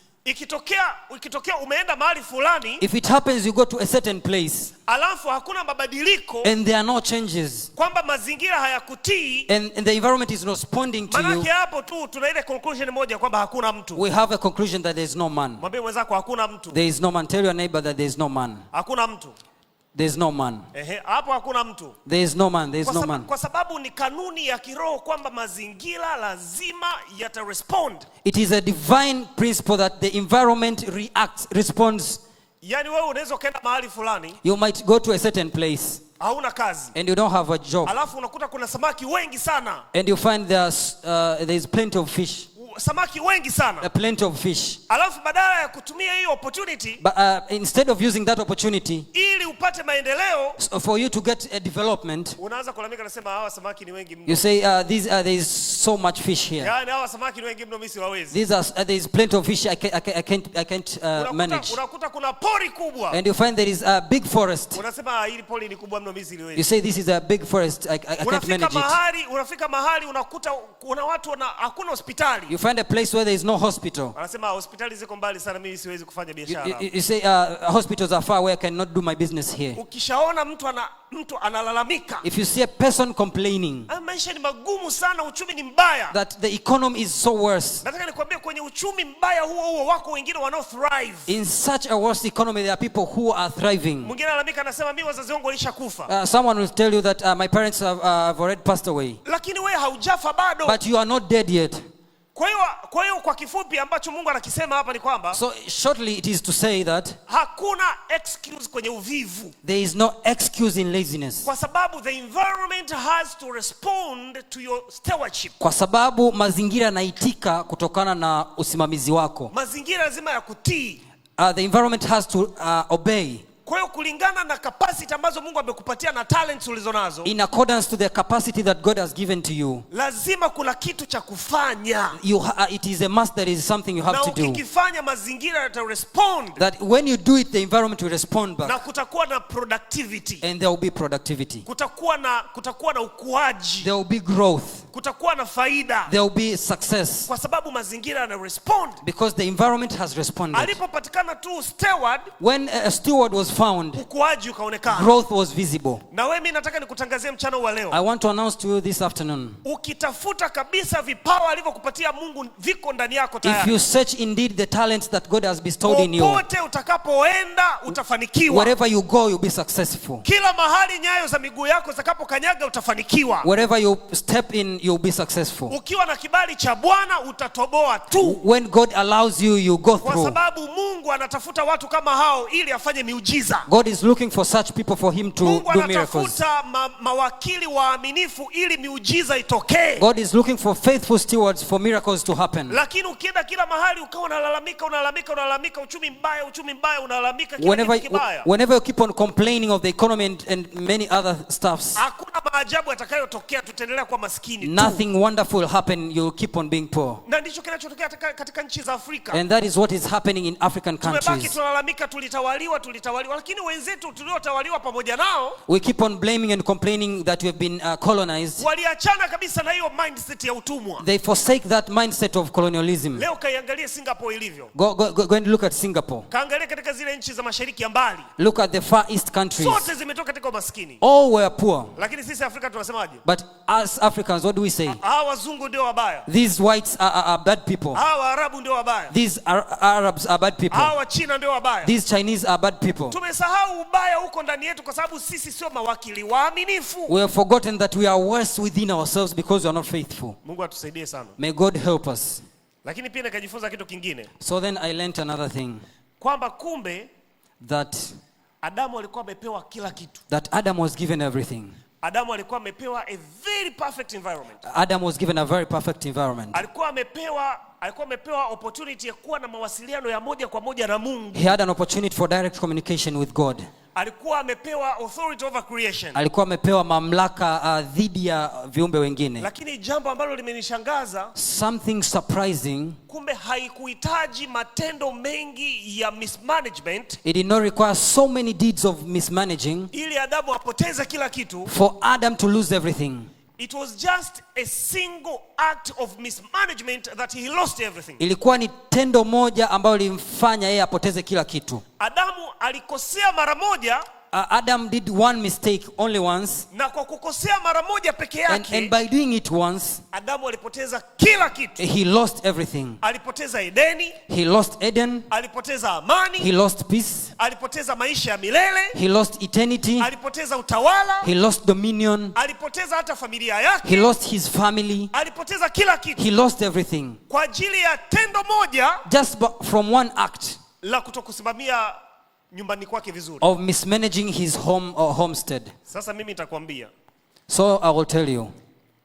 umeenda mahali fulani, If it happens you go to a certain place alafu hakuna mabadiliko, and there are no changes, kwamba mazingira hayakutii, and the environment is responding to you, manake hapo tu tuna ile conclusion moja kwamba hakuna mtu. we have a conclusion that there is no man. Mwambie mwenzako hakuna mtu. There is no man. Tell your neighbor that there is no man. Hakuna mtu. There is no man. Hapo hakuna mtu. There is no man. There is no man. Kwa sababu ni kanuni ya kiroho kwamba mazingira lazima yatarespond. It is a divine principle that the environment responds. Yaani wewe unaweza kwenda mahali fulani, You might go to a certain place hauna kazi, and you don't have a job, alafu unakuta kuna samaki wengi sana. and you find there is plenty of fish. Samaki wengi sana. Plenty of fish. Alafu badala ya kutumia hiyo opportunity, But instead of using that opportunity ili upate maendeleo, for you to get a development, unaanza kulalamika, nasema hawa samaki ni wengi mno. you say there is so much fish here. Yaani hawa samaki ni wengi mno, mimi siwawezi. There is plenty of fish. I can't manage. Unakuta kuna pori kubwa. And you find there is a big forest. Unasema hili pori ni kubwa mno, mimi siwezi. You say this is a big forest. I can't manage it. Unafika mahali unakuta kuna watu hakuna hospitali. You find a place where there is no hospital. Wanasema hospitali ziko mbali sana, mimi siwezi kufanya biashara. You say hospitals are far where I cannot do my business here. Ukishaona mtu analalamika, If you see a person complaining maisha ni magumu sana, uchumi ni mbaya, that the economy is so worse, nataka nikwambie kwenye uchumi mbaya huo wako wengine wanao thrive. in such a worse economy there are people who are thriving. Mwingine analalamika, anasema mimi wazazi wangu walishakufa. Someone will tell you that my parents have already passed away. Lakini wewe haujafa bado. But you are not dead yet. Kwa hiyo kwa kifupi ambacho Mungu anakisema hapa ni kwamba, so shortly it is to say that hakuna excuse kwenye uvivu. There is no excuse in laziness. Kwa sababu the environment has to respond to your stewardship. Kwa sababu mazingira yanaitika kutokana na usimamizi wako. Mazingira lazima yakutii. The environment has to obey. Kwa hiyo kulingana na capacity ambazo Mungu amekupatia na talents ulizonazo, in accordance to the capacity that God has given to you, lazima kuna kitu cha kufanya. it is a must, that is something you have to do. Na ukifanya mazingira yata respond. That when you do it, the environment will respond back. Na kutakuwa na productivity. And there will be productivity. Kutakuwa na ukuaji. There will be growth. Kutakuwa na faida. There will be success. Kwa sababu mazingira yana respond. Because the environment has responded. Alipopatikana tu steward, when a steward was found, ukuaji ukaonekana. Growth was visible. Na wewe mimi nataka nikutangazie mchana wa leo. I want to announce to you this afternoon. Ukitafuta kabisa vipawa alivyokupatia Mungu viko ndani yako tayari. If you search indeed the talents that God has bestowed in you, popote utakapoenda utafanikiwa. Wherever you go, you'll be successful. Kila mahali nyayo za miguu yako zitakapokanyaga utafanikiwa. Wherever you step in, you'll be successful. Ukiwa na kibali cha Bwana utatoboa tu. When God allows you, you go through. Kwa sababu Mungu anatafuta watu kama hao ili afanye miujiza. God is looking for such people for him to Mungu do miracles. anatafuta mawakili waaminifu ili miujiza itokee. God is looking for faithful stewards for miracles to happen. Lakini ukienda kila mahali ukawa unalalamika uchumi mbaya unalalamika kila kitu kibaya. Whenever you keep on complaining of the economy and many other stuffs, hakuna maajabu yatakayotokea, tutaendelea kuwa maskini tu. Nothing wonderful will happen, you'll keep on being poor. Na ndicho kinachotokea katika nchi za Afrika. And that is what is happening in African countries. Tumebaki tunalalamika tulitawaliwa, lakini wenzetu tuliotawaliwa pamoja nao, we keep on blaming and complaining that we have been colonized. Waliachana kabisa na hiyo mindset ya utumwa. They forsake that mindset of colonialism. Leo kaiangalie Singapore ilivyo. Go and look at Singapore. Kaangalie katika zile nchi za mashariki ya mbali. Look at the Far East countries. Zote zimetoka katika umaskini. All were poor. Lakini sisi Afrika tunasemaje? But as Africans, what do we say? Hawa wazungu ndio wabaya. These whites are bad people. Hawa Arabu ndio wabaya. These Arabs are bad people. Hawa China ndio wabaya. These Chinese are bad people. Tumesahau ubaya huko ndani yetu kwa sababu sisi sio mawakili waaminifu. We have forgotten that we are worse within ourselves because we are not faithful. Mungu atusaidie sana. May God help us. Lakini pia nikajifunza kitu kingine. So then I learned another thing. Kwamba kumbe that Adamu alikuwa amepewa kila kitu. That Adam was given everything. Adamu alikuwa amepewa a very perfect environment. Adam was given a very perfect environment. Alikuwa amepewa opportunity ya kuwa na mawasiliano ya moja kwa moja na Mungu. He had an opportunity for direct communication with God. Alikuwa amepewa authority over creation. Alikuwa amepewa mamlaka dhidi ya viumbe wengine. Lakini jambo ambalo limenishangaza, something surprising, kumbe haikuhitaji matendo mengi ya mismanagement. It did not require so many deeds of mismanaging ili Adamu apoteze kila kitu. For Adam to lose everything. It was just a single act of mismanagement that he lost everything. Ilikuwa ni tendo moja ambalo limfanya yeye apoteze kila kitu. Adamu alikosea mara moja. Adam did one mistake only once. Na kwa kukosea mara moja peke yake, and by doing it once, Adamu alipoteza kila kitu. He lost everything. Alipoteza Edeni. He lost Eden. Alipoteza amani. He lost peace. Alipoteza maisha ya milele. He lost eternity. Alipoteza utawala. He lost dominion. Alipoteza hata familia yake. He lost his family. Alipoteza kila kitu. He lost everything. Kwa ajili ya tendo moja, just from one act, la kutokusimamia nyumbani kwake vizuri, of mismanaging his home or homestead. Sasa mimi nitakwambia. So I will tell you.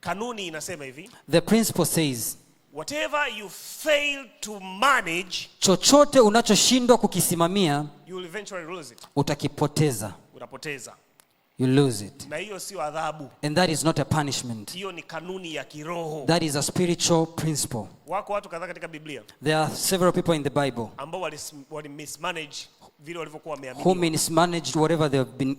Kanuni inasema hivi. The principle says, whatever you fail to manage, chochote unachoshindwa kukisimamia, you will eventually lose it. Utakipoteza. Utapoteza. You lose it. Na hiyo sio adhabu. And that is not a punishment. Hiyo ni kanuni ya kiroho. That is a spiritual principle. Wako watu kadhaa katika Biblia. There are several people in the Bible ambao wali mismanage vile walivyokuwa wameamini. Who mismanaged whatever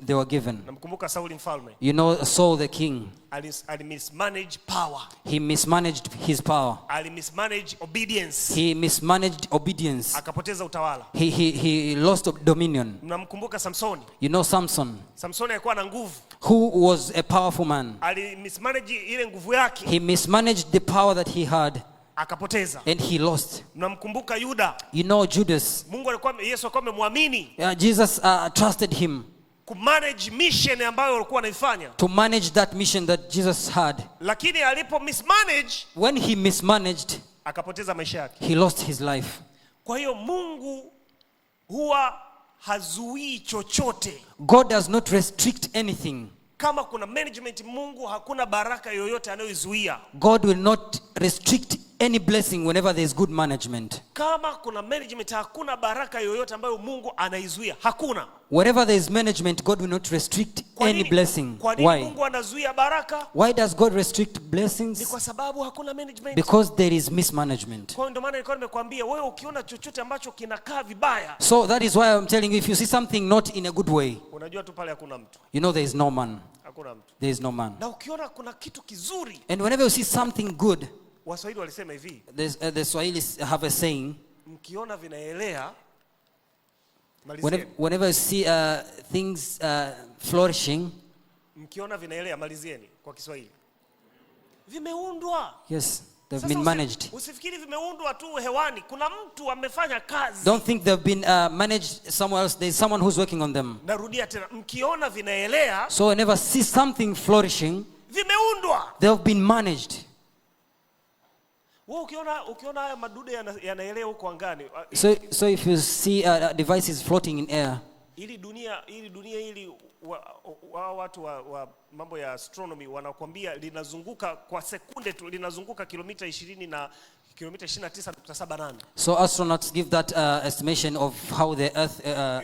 they were given. Namkumbuka Sauli mfalme. You know Saul the king. Ali mismanage power. He mismanaged his power. Ali mismanage obedience. He mismanaged obedience. Akapoteza utawala. He lost dominion. Namkumbuka Samsoni. You know Samson. Samsoni alikuwa na nguvu. Who was a powerful man. Ali mismanage ile nguvu yake. He mismanaged the power that he had. Akapoteza. And he lost. Namkumbuka Yuda. You know Judas. Yesu alikuwa amemwamini. Jesus trusted him. Kumanage mission ambayo alikuwa anaifanya. To manage that mission that Jesus had. Lakini alipo mismanage, when he mismanaged, akapoteza maisha yake. He lost his life. Kwa hiyo Mungu huwa hazuii chochote. God does not restrict anything. kama kuna management, Mungu hakuna baraka yoyote anayoizuia. God will not restrict any blessing whenever there is good management. Kama kuna management, hakuna baraka yoyote ambayo Mungu anaizuia. Hakuna. Wherever there is management, God will not restrict any blessing. Kwa nini Why? Mungu anazuia baraka? Why does God restrict Ni blessings? kwa sababu hakuna management. Because there is mismanagement. Kwa ndio maana nilikuwa nimekuambia wewe, ukiona chochote ambacho kinakaa vibaya, So that is why I'm telling you, if you see something not in a good way, unajua tu pale hakuna mtu. you know there is no man. Hakuna mtu. There is no man. Na ukiona kuna kitu kizuri, And whenever you see something good, Waswahili walisema hivi, the Swahilis have a saying, mkiona vinaelea, whenever you see things flourishing, mkiona vinaelea, malizieni kwa Kiswahili. Vimeundwa. yes, they've Sasa been managed. Usifikiri vimeundwa tu hewani. Kuna mtu amefanya kazi. Don't think they've been managed somewhere else. There's someone who's working on them. Narudia tena, mkiona vinaelea, So whenever see something flourishing, vimeundwa. they've been managed. Wewe ukiona haya madude yanaelea huko angani, So if you see devices floating in air, ili dunia watu wa mambo ya astronomy wanakuambia linazunguka kwa sekunde tu, linazunguka kilomita 20 na kilomita 29.78. so astronauts give that estimation of how the earth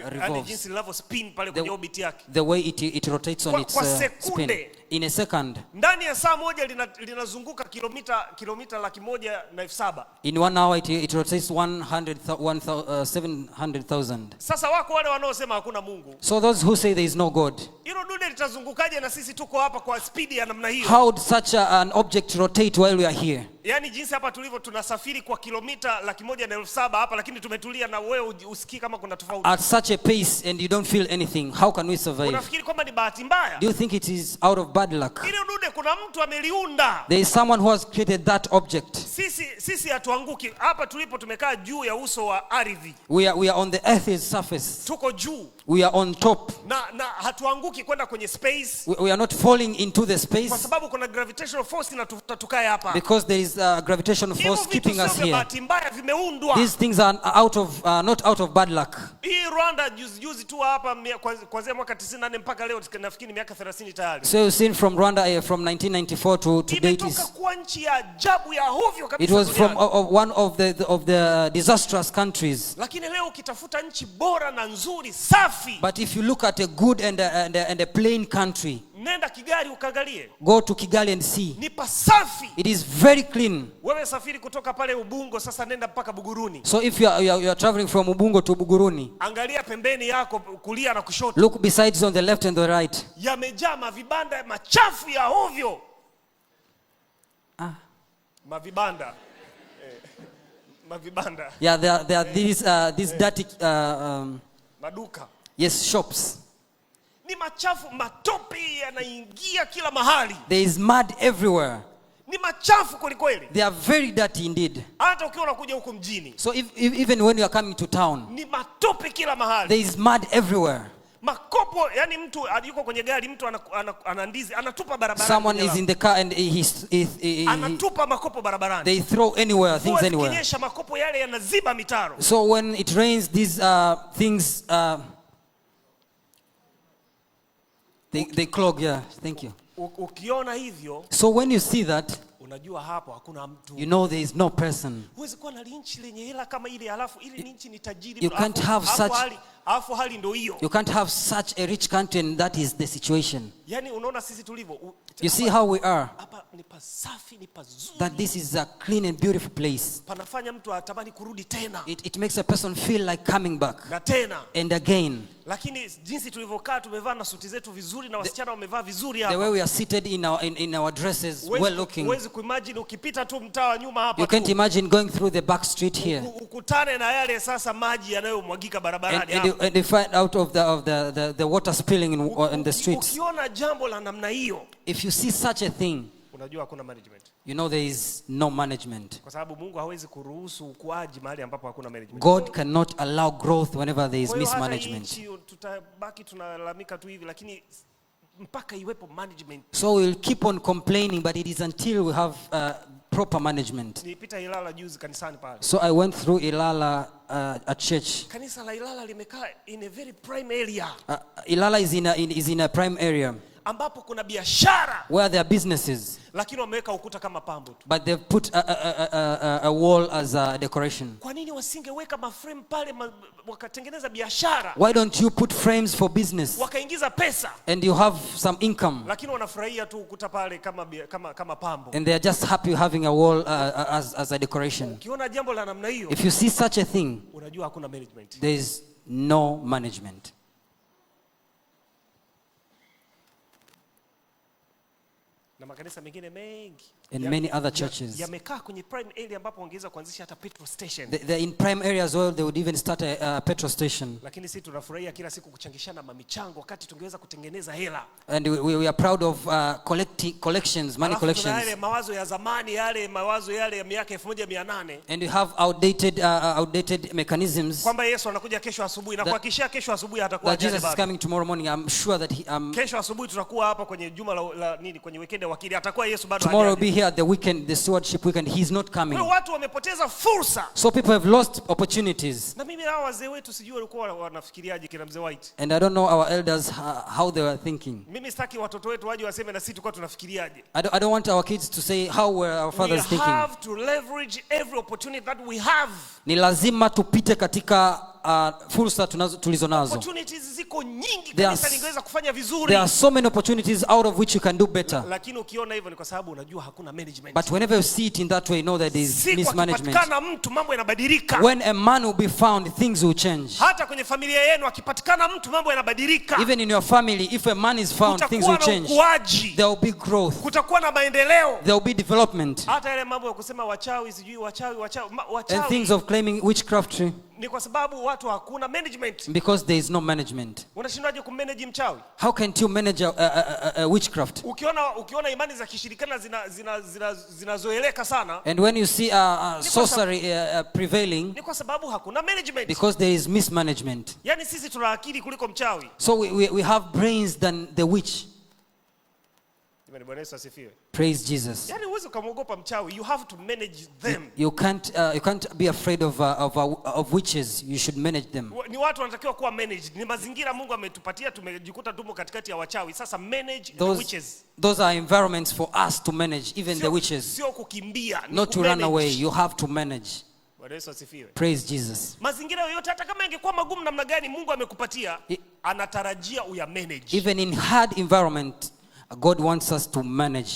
revolves, Jinsi linavyo spin pale kwenye orbit yake, the way it rotates on its spin. In a second, ndani ya saa moja linazunguka kilomita 1,700,000. in 1 hour it rotates 700,000. Sasa wako wale wanaosema hakuna Mungu. So those who say there is no God, Hilo dude litazungukaje na sisi tuko hapa kwa speed ya namna hiyo? how would such an object rotate while we are here? Yaani jinsi hapa tulivyo tunasafiri kwa kilomita 1,700,000 hapa, lakini tumetulia, na wewe usikii kama kuna tofauti. At such a pace and you don't feel anything, how can we survive? Unafikiri kwamba ni bahati mbaya? Do you think it is out of bad luck? Hilo dude kuna mtu ameliunda. There is someone who has created that object. Sisi hatuanguki. Hapa tulipo tumekaa juu ya uso wa ardhi. We are on the earth's surface. Tuko juu. We are on top. Na hatuanguki kwenda kwenye space. We are not falling into the Kwa space sababu kuna gravitational force na tukae hapa. because there is a gravitational force keeping us here. Bahati mbaya vimeundwa. These things are not out of bad luck. Hii Rwanda juzi tu hapa kuanzia mwaka 98 mpaka leo nafikiri miaka 30 tayari. So you've seen from Rwanda from 1994 to date Imetoka kuwa nchi ya ajabu ya hovyo kabisa. it was from one of the disastrous countries. Lakini leo ukitafuta nchi bora na nzuri safi, But if you look at a good and a plain country, nenda Kigali ukaangalie. go to Kigali and see. Ni pasafi. It is very clean. Wewe safiri kutoka pale Ubungo, sasa nenda mpaka Buguruni. So if you are traveling from Ubungo to Buguruni, Angalia pembeni yako kulia na kushoto. look besides on the left and the right. Yamejaa mavibanda machafu ya hovyo. Mavibanda. Mavibanda. Yeah, there are these dirty Maduka. yes, shops. Ni machafu, matope yanaingia kila mahali. There is mud everywhere. Ni machafu kweli. They are very dirty indeed. Hata ukiwa unakuja huko mjini. So even when you are coming to town, Ni matope kila mahali. there is mud everywhere. Makopo, yani mtu yuko kwenye gari, mtu ana ndizi, anatupa barabarani. Someone is in the car and he anatupa makopo barabarani. they throw anywhere, things anywhere. Kinyesha makopo yale yanaziba mitaro. So when it rains, these things they clog. Yeah, thank you. Ukiona hivyo, So when you see that, unajua hapo hakuna mtu. you know there is no person. Huwezi kuwa na nchi lenye hela kama ile, alafu ile nchi ni tajiri. You can't have such. Alafu hali ndio hiyo. You can't have such a rich country and that is the situation. Yani unaona sisi tulivyo. You see how we are. Hapa ni pasafi, ni pazuri. That this is a clean and beautiful place. Panafanya mtu atamani kurudi tena. It makes a person feel like coming back. Na tena. And again. Lakini jinsi tulivyokaa tumevaa na suti zetu vizuri na wasichana wamevaa vizuri hapa. The way we are seated in our dresses, well looking. Huwezi kuimagine ukipita tu mtaa wa nyuma hapa. You can't imagine going through the back street here. Ukutane na yale sasa maji yanayomwagika barabarani hapa. And you find out of the water spilling in the streets. Ukiona jambo la namna hiyo, if you see such a thing, unajua hakuna management. You know there is no management. Kwa sababu Mungu hawezi kuruhusu ukuaji mahali ambapo hakuna management. God cannot allow growth whenever there is mismanagement. Tutabaki tunalalamika tu hivi, lakini mpaka iwepo management. So we'll keep on complaining, but it is until we have proper management. Nilipita Ilala juzi kanisani pale. So I went through Ilala at church. Kanisa la Ilala limekaa in a very prime area. Ilala is in a prime area. ambapo kuna biashara, where there are businesses, lakini wameweka ukuta kama pambo tu. but they've put a wall as a decoration. Kwa nini wasingeweka maframe pale wakatengeneza biashara? Why don't you put frames for business Wakaingiza pesa. and you have some income? Lakini wanafurahia tu ukuta pale kama pambo. And they are just happy having a wall as a decoration. Ukiona jambo la namna hiyo, If you see such a thing, unajua hakuna management. there is no management. Na makanisa mengine mengi In many other churches, yamekaa kwenye prime area ambapo wangeweza kuanzisha hata petrol station. they're in prime areas where they would even start a petrol station. Lakini sisi tunafurahia kila siku kuchangishana mamichango wakati tungeweza kutengeneza hela. And we are proud of collections, money collections. Yale mawazo ya zamani, yale mawazo yale ya miaka 1800. And we have outdated mechanisms. Kwamba Yesu anakuja kesho asubuhi na kuhakikishia kesho asubuhi atakuwa that Jesus is coming tomorrow morning. I'm sure that kesho asubuhi tutakuwa hapa kwenye juma la nini, kwenye weekend ya wakili, atakuwa Yesu bado tomorrow will be here at the weekend, the stewardship weekend. He's not coming. Kwa watu wamepoteza fursa. So people have lost opportunities. Na mimi hao wazee wetu sijui walikuwa wanafikiriaje kina mzee White. And I don't know our elders how they were thinking. Mimi sitaki watoto wetu waje waseme na sisi tulikuwa tunafikiriaje. I don't want our kids to say how were our fathers thinking. We have to leverage every opportunity that we have. Ni lazima tupite katika fursa tulizo nazo. Opportunities ziko nyingi, kanisa lingeweza kufanya vizuri. There are so many opportunities out of which you can do better. Lakini ukiona hivyo ni kwa sababu unajua hakuna management. But whenever you see it in that way, know that there is mismanagement. Akipatikana mtu mambo yanabadilika. When a man will be found, things will change. Hata kwenye familia yenu akipatikana mtu mambo yanabadilika. Even in your family, if a man is found, things will change. There will be growth. Kutakuwa na maendeleo. There will be development. Hata yale mambo ya kusema wachawi sijui wachawi. And things of claiming witchcraft, ni kwa sababu watu hakuna management. Because there is no management. Unashindaje kumanage mchawi? How can you manage a witchcraft? Ukiona imani za kishirikina zinazoeleka sana. And when you see sorcery prevailing, ni kwa sababu hakuna management. Because there is mismanagement. Yani sisi tuna akili kuliko mchawi. So we have brains than the witch. Bwana Yesu asifiwe. Praise Jesus. Yani uweze kumwogopa mchawi, you have to manage them. You can't be afraid of witches. You should manage them. Ni watu wanatakiwa kuwa managed. Ni mazingira Mungu ametupatia, tumejikuta tumo katikati ya wachawi. Sasa manage the witches. Those are environments for us to manage, even the witches. Sio kukimbia, not to run away. You have to manage. Bwana Yesu asifiwe. Praise Jesus. Mazingira yoyote hata kama ingekuwa magumu namna gani Mungu amekupatia, anatarajia uya manage. Even in hard environment, God wants us to manage.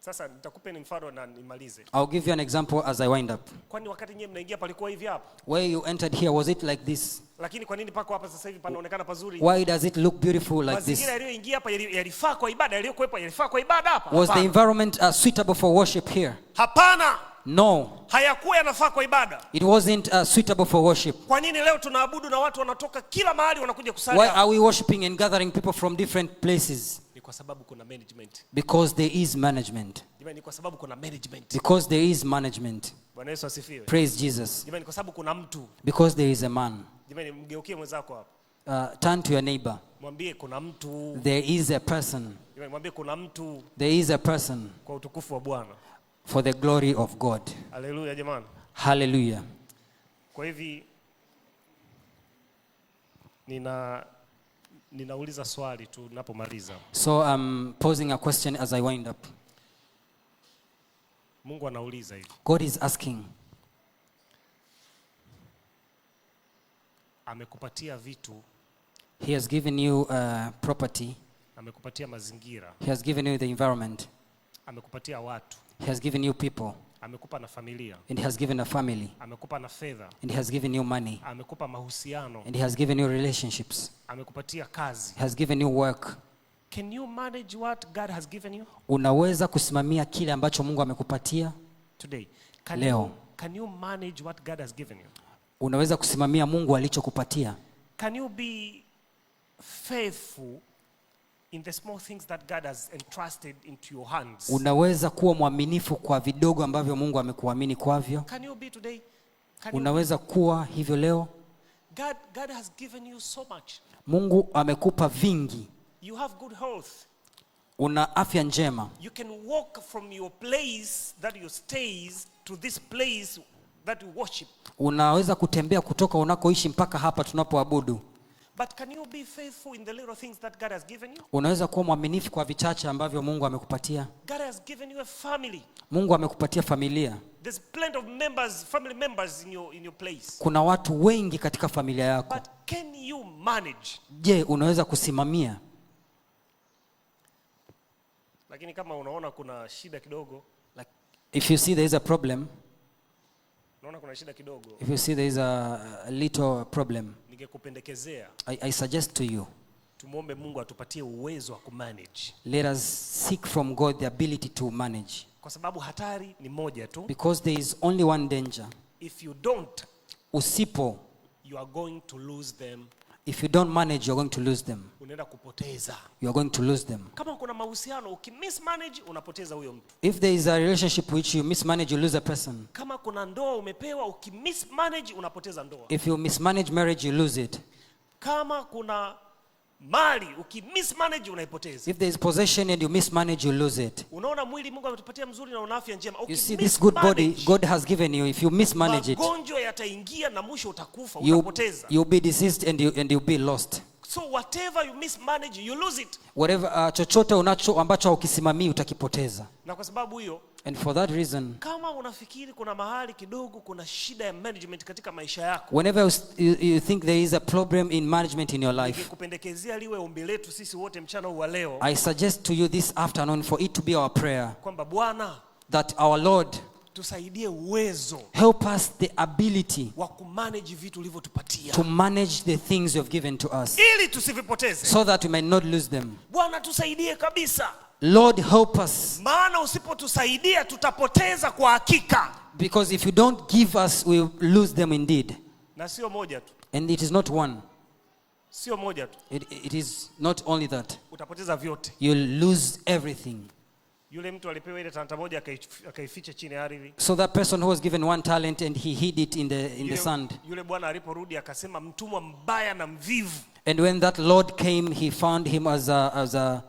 Sasa nitakupa mfano na nimalize. I'll give you an example as I wind up. Kwani wakati nyewe mnaingia palikuwa hivi hapa? Where you entered here, was it like this? Lakini kwa nini pako hapa sasa hivi panaonekana pazuri? Why does it look beautiful like this? Mazingira yaliyoingia hapa yalifaa kwa ibada, yaliyokuwepo yalifaa kwa ibada hapa? Was the environment suitable for worship here? Hapana. No. Hayakuwa yanafaa kwa ibada. It wasn't suitable for worship. Kwa nini leo tunaabudu na watu wanatoka kila mahali wanakuja kusali? Why are we worshiping and gathering people from different places? Ni kwa sababu kuna management. Because there is management. Ni kwa sababu kuna management. Because there is management. Bwana Yesu asifiwe. Praise Jesus. Ni kwa sababu kuna mtu. Because there is a man. Mgeukie mwenzako hapa. Turn to your neighbor. Mwambie kuna mtu. There is a person. Mwambie kuna mtu. There is a person. Kwa utukufu wa Bwana. For the glory of God. Hallelujah jamani. Hallelujah. Kwa hivi ninauliza swali tu ninapomaliza. So I'm posing a question as I wind up. Mungu anauliza hivi. God is asking. Amekupatia vitu. He has given you property. Amekupatia mazingira. He has given you the environment. Amekupatia watu. He has given you people. Amekupa na familia. And he has given a family. Amekupa na fedha. And he has given you money. Amekupa mahusiano. And he has given you relationships. Amekupatia kazi. He has given you work. Can you manage what God has given you? Unaweza kusimamia kile ambacho Mungu amekupatia? Today. Can you manage what God has given you? Unaweza kusimamia Mungu alichokupatia? Can you be faithful in the small things that God has entrusted into your hands? Unaweza kuwa mwaminifu kwa vidogo ambavyo Mungu amekuamini kwavyo? Can you be today? Unaweza kuwa hivyo leo? God has given you so much. Mungu amekupa vingi. You have good health. Una afya njema. You can walk from your place that you stays to this place that you worship. Unaweza kutembea kutoka unakoishi mpaka hapa tunapoabudu. But can you be faithful in the little things that God has given you? Unaweza kuwa mwaminifu kwa vichache ambavyo Mungu amekupatia. God has given you a family. Mungu amekupatia familia. There's plenty of members, family members in your place. Kuna watu wengi katika familia yako. But can you manage? Je, unaweza kusimamia? Lakini kama unaona kuna shida kidogo, Like if you see there is a problem, unaona kuna shida kidogo, if you see there is a little problem, ningekupendekezea I suggest to you, tumuombe Mungu atupatie uwezo wa kumanage. let us seek from God the ability to manage. Kwa sababu hatari ni moja tu. Because there is only one danger. If you don't, Usipo, you are going to lose them. if you don't manage, you're going to lose them. Unaenda kupoteza. You're going to lose them. Kama kuna mahusiano ukimismanage unapoteza huyo mtu. If there is a relationship which you mismanage, you lose a person. Kama kuna ndoa umepewa ukimismanage unapoteza ndoa. If you mismanage marriage, you lose it. Kama kuna mali ukimismanage unaipoteza. If there is possession and you mismanage, you lose it. Unaona mwili Mungu ametupatia mzuri na una afya njema. You see this good body God has given you. If you mismanage it, magonjwa yataingia na mwisho utakufa, you'll utapoteza. be diseased and you'll be lost. So whatever you mismanage, you lose it. Whatever chochote unacho ambacho haukisimamii utakipoteza. Na kwa sababu hiyo, and for that reason, kama unafikiri kuna mahali kidogo kuna shida ya management katika maisha yako, whenever you think there is a problem in management in your life, ningekupendekezea liwe ombi letu sisi wote mchana huu wa leo. I suggest to you this afternoon for it to be our prayer, Kwamba Bwana, that our Lord tusaidie uwezo help us the ability wa kumanage vitu ulivyotupatia, to manage the things you have given to us, ili tusivipoteze. so that we may not lose them. Bwana tusaidie kabisa. Lord, help us. Maana usipotusaidia tutapoteza kwa hakika. Because if you don't give us, we will lose them indeed. Na sio moja tu. And it is not one. Sio moja tu. It is not only that. Utapoteza vyote. You'll lose everything. Yule mtu alipewa ile talanta moja akaificha chini ya ardhi. So that person who was given one talent and he hid it in the sand. Yule bwana aliporudi akasema mtumwa mbaya na mvivu. And when that Lord came, he found him as a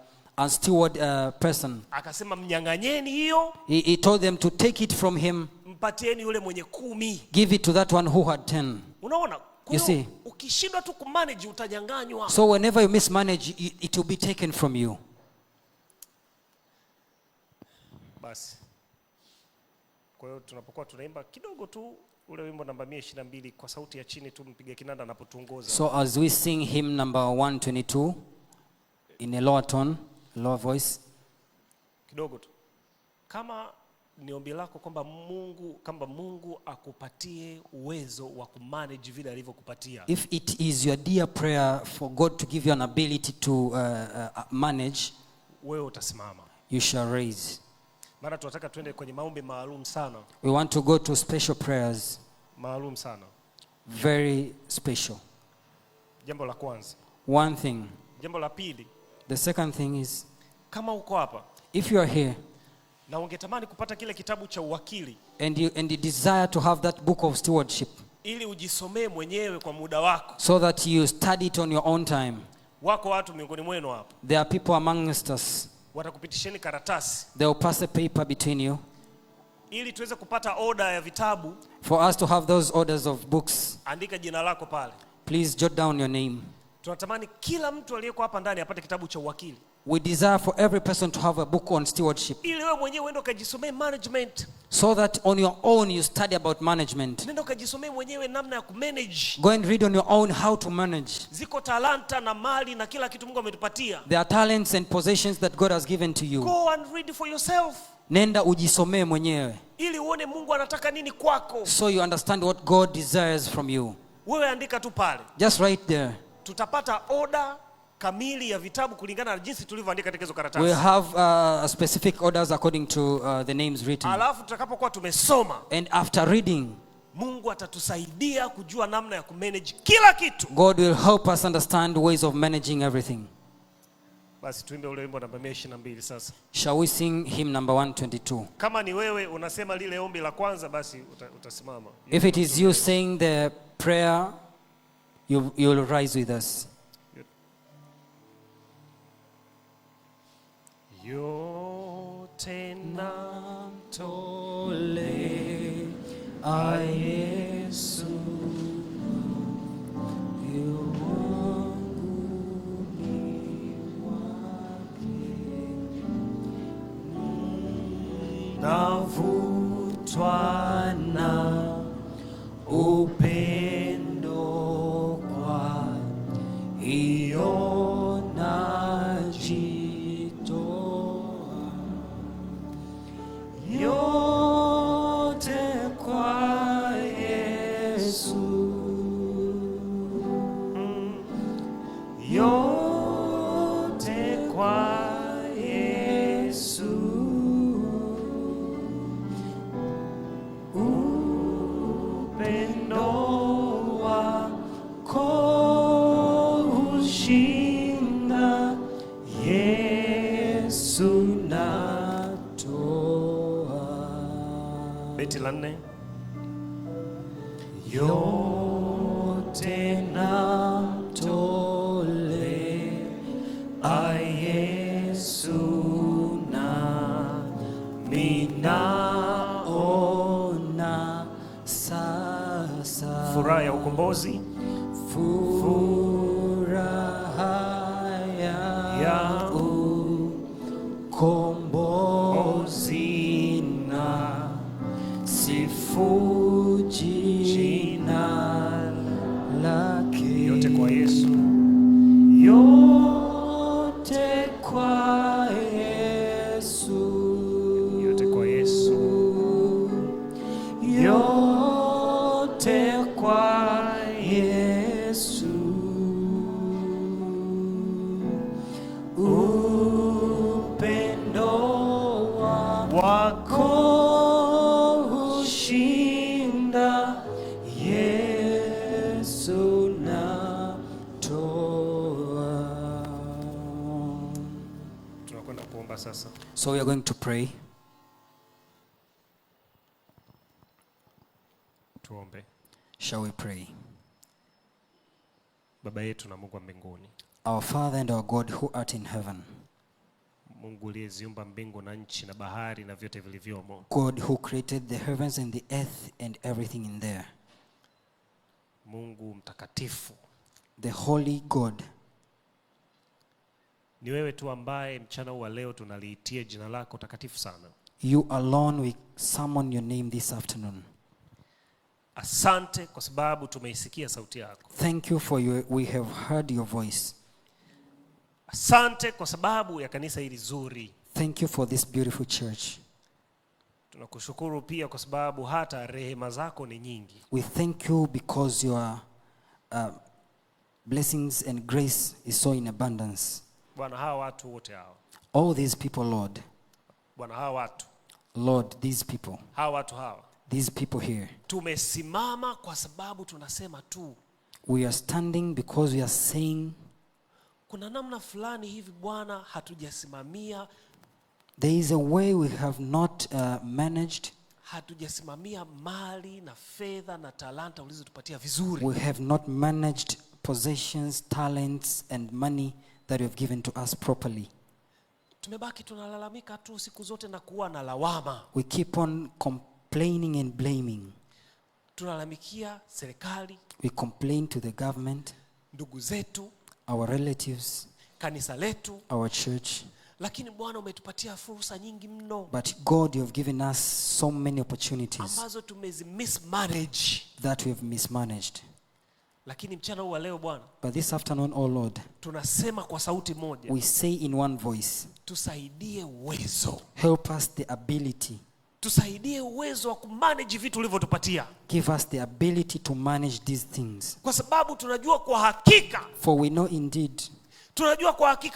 steward person. Akasema mnyang'anyeni hiyo. He told them to take it from him. Mpatieni yule mwenye 10. Give it to that one who had 10. Unaona? You see? Ukishindwa tu kumanage utanyang'anywa. So whenever you mismanage, it will be taken from you. Basi. Kwa hiyo tunapokuwa tunaimba kidogo tu ule wimbo namba 122 kwa sauti ya chini tu, mpige kinanda anapotuongoza. So as we sing hymn number 122 in a lower tone, lower voice, kidogo tu. Kama ni ombi lako kwamba Mungu akupatie uwezo wa kumanage vile alivyokupatia. if it is your dear prayer for God to give you an ability to manage, wewe utasimama. you shall raise. Mara tunataka twende kwenye maombi maalum sana. We want to go to special prayers. Maalum sana. Very special. Jambo la kwanza. One thing. Jambo la pili. The second thing is, kama uko hapa if you are here na ungetamani kupata kile kitabu cha uwakili, and you desire to have that book of stewardship, ili ujisomee mwenyewe kwa muda wako, so that you study it on your own time. Wako watu miongoni mwenu hapa. There are people amongst us. Watakupitisheni karatasi. They will pass a paper between you. Ili tuweze kupata order ya vitabu. For us to have those orders of books, andika jina lako pale. please jot down your name. Tunatamani kila mtu aliyeko hapa ndani apate kitabu cha uwakili. We desire for every person to have a book on stewardship, Ili wewe mwenyewe uende ukajisomee management. so that on your own you study about management. Nenda ukajisomee mwenyewe namna ya kumanage. Go and read on your own how to manage. Ziko talanta na mali na kila kitu Mungu ametupatia. There are talents and possessions that God has given to you. Go and read for yourself. Nenda ujisomee mwenyewe, Ili uone Mungu anataka nini kwako. so you understand what God desires from you. Wewe andika tu pale. Just right there. Tutapata order kamili ya vitabu kulingana na jinsi tulivyoandika katika hizo karatasi. We have specific orders according to the names written. Alafu tutakapokuwa tumesoma, And after reading, Mungu atatusaidia kujua namna ya kumanage kila kitu. God will help us understand ways of managing everything. Basi tuimbe ule wimbo namba 122 sasa. Shall we sing hymn number 122? Kama ni wewe unasema lile ombi la kwanza, basi utasimama. If it is you saying the prayer, you'll rise with us. Yote namtole a Yesu, yu navutwa na upendo kwa hiyo najitoa yote kwa Yesu, yote kwa Yesu. Upendo wako hushinda, Yesu natoa. Beti la 4. Yote namtolea Yesu, nami naona sasa Furaha ya ukombozi, furaha ya ukombozi na sifu jina lake. yote kwa Yesu, Yote kwa Yesu, yote kwa Yesu, yote kwa Yesu. Upendo wako hushinda, Yesu natoa. tunakwenda kuomba sasa. So we are going to pray. Tuombe. Shall we pray? Baba yetu na Mungu wa mbinguni, Our Father and our God who art in heaven, Mungu uliyeziumba mbingu na nchi na bahari na vyote vilivyomo, God who created the heavens and the earth and everything in there, Mungu mtakatifu, the holy God, ni wewe tu ambaye mchana wa leo tunaliitia jina lako takatifu sana. you alone we summon your name this afternoon. Asante kwa sababu tumeisikia sauti yako. Thank you for we have heard your voice. Asante kwa sababu ya kanisa hili zuri. Thank you for this beautiful church. Tunakushukuru pia kwa sababu hata rehema zako ni nyingi. We thank you because your blessings and grace is so in abundance. Bwana, hawa watu wote hao, All these people, Lord, Bwana, hawa watu, Lord, these people, hawa watu hawa, these people here, tumesimama kwa sababu tunasema tu we are standing because we are saying kuna namna fulani hivi Bwana hatujasimamia, there is a way we have not managed. hatujasimamia mali na fedha na talanta ulizotupatia vizuri. We have not managed possessions, talents and money that you have given to us properly. Tumebaki tunalalamika tu siku zote na kuwa na lawama. We keep on complaining and blaming. Tunalalamikia serikali, We complain to the government, ndugu zetu, our relatives, kanisa letu, our church. lakini Bwana umetupatia fursa nyingi mno But God, you have given us so many opportunities ambazo mismanage. that we have mismanaged. Lakini mchana huu wa leo Bwana, But this afternoon, oh Lord, tunasema kwa sauti moja, we say in one voice, tusaidie uwezo. help us the ability. Tusaidie uwezo wa kumanage vitu ulivyotupatia. Give us the ability to manage these things. Kwa sababu tunajua kwa hakika, For we know indeed,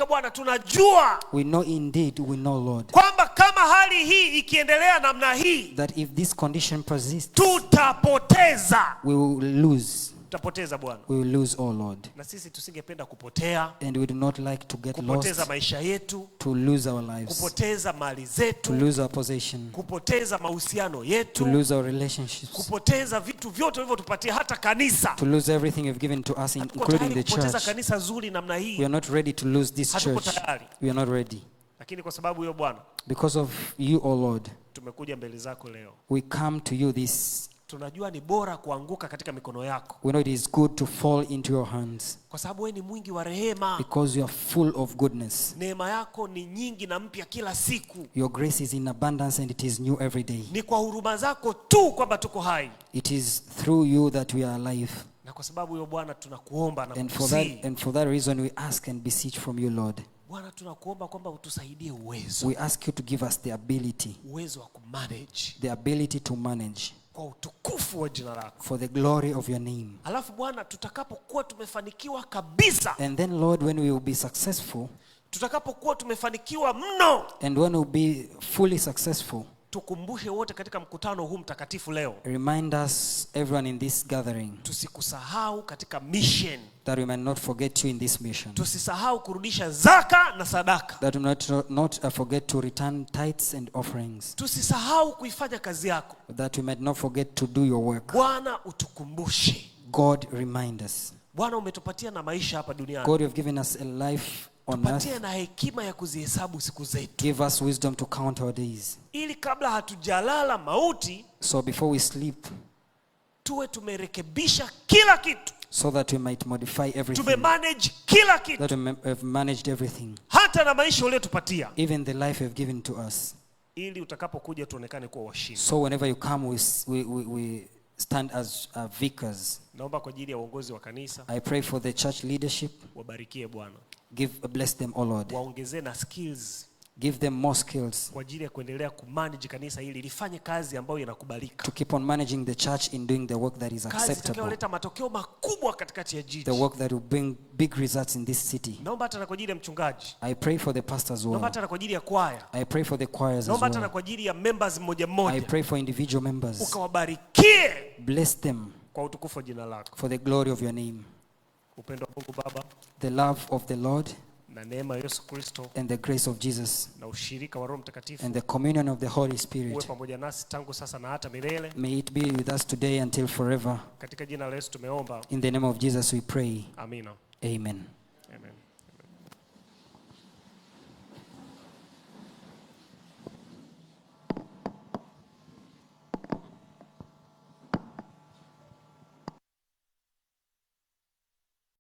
Bwana, tunajua we know indeed, we know, Lord, kwamba kama hali hii ikiendelea namna hii, that if this condition persists, tutapoteza. we will lose. Tutapoteza Bwana. We will lose, oh Lord. Na sisi tusingependa kupotea, And we do not like to get kupoteza lost, maisha yetu, to lose our lives, kupoteza mali to zetu, lose our possession, kupoteza mahusiano to yetu, lose our relationships, kupoteza vitu vyote ulivyotupatia, hata kanisa. to lose everything you've given to us, Hatuko including tayari the kupoteza church. kanisa zuri namna We hii, are not ready to lose this hatuko church. tayari. We are not ready. Lakini kwa sababu hiyo Bwana, Because of you, oh Lord, tumekuja mbele zako leo. we come to you this tunajua ni bora kuanguka katika mikono yako, We know it is good to fall into your hands kwa sababu wewe ni mwingi wa rehema. because you are full of goodness. Neema yako ni nyingi na mpya kila siku. Your grace is in abundance and it is new every day. Ni kwa huruma zako tu kwamba tuko hai. It is through you that we are alive. Na kwa sababu hiyo Bwana tunakuomba na And kukusihi. for that reason we ask and beseech from you, Lord. Bwana tunakuomba kwamba utusaidie uwezo. We ask you to give us the ability Uwezo wa kumanage to manage kwa utukufu wa jina lako. for the glory of your name. Alafu Bwana tutakapokuwa tumefanikiwa kabisa, And then, Lord, when we will be successful, tutakapokuwa tumefanikiwa mno, and when we will be fully successful, tukumbushe wote katika mkutano huu mtakatifu leo, remind us, everyone in this gathering, tusikusahau katika mission. that we might not forget you in this mission. Tusisahau kurudisha zaka na sadaka. That we might not forget to return tithes and offerings. Tusisahau kuifanya kazi yako. That we might not forget to do your work. Bwana utukumbushe. God, remind us. Bwana umetupatia na maisha hapa duniani. God, you have given us a life on Tupatie earth. na hekima ya kuzihesabu siku zetu, Give us wisdom to count our days. ili kabla hatujalala mauti, So before we sleep, tuwe tumerekebisha kila kitu, so that we might modify everything. tumemanage kila kitu, That we have managed everything. hata na maisha uliyotupatia, Even the life you have given to us. ili utakapokuja tuonekane kuwa washindi. So whenever you come, we stand as vicars. Naomba kwa ajili ya uongozi wa kanisa, I pray for the church leadership. wabarikie Bwana. Bless them, O Lord. Waongezee na skills Give them more skills kwa ajili ya kuendelea kumanage kanisa hili lifanye kazi ambayo inakubalika. to keep on managing the church in doing the work that is Kazi acceptable. itakayoleta matokeo makubwa katikati ya jiji. The work that will bring big results in this city. Naomba hata na kwa ajili ya mchungaji. I pray for the pastors as Naomba well. hata na kwa ajili ya kwaya. I pray for the choirs as Naomba hata na well. kwa ajili ya members mmoja I mmoja. pray for individual members. Ukawabarikie Bless them kwa utukufu wa jina lako. for the glory of your name. Upendo wa Mungu Baba The love of the Lord na neema ya Yesu Kristo and the grace of Jesus na ushirika wa Roho Mtakatifu and the communion of the Holy uwe Spirit, pamoja nasi tangu sasa na hata milele. may it be with us today until forever. Katika jina la Yesu tumeomba. In the name of Jesus we pray. Amina. Amen. Amen.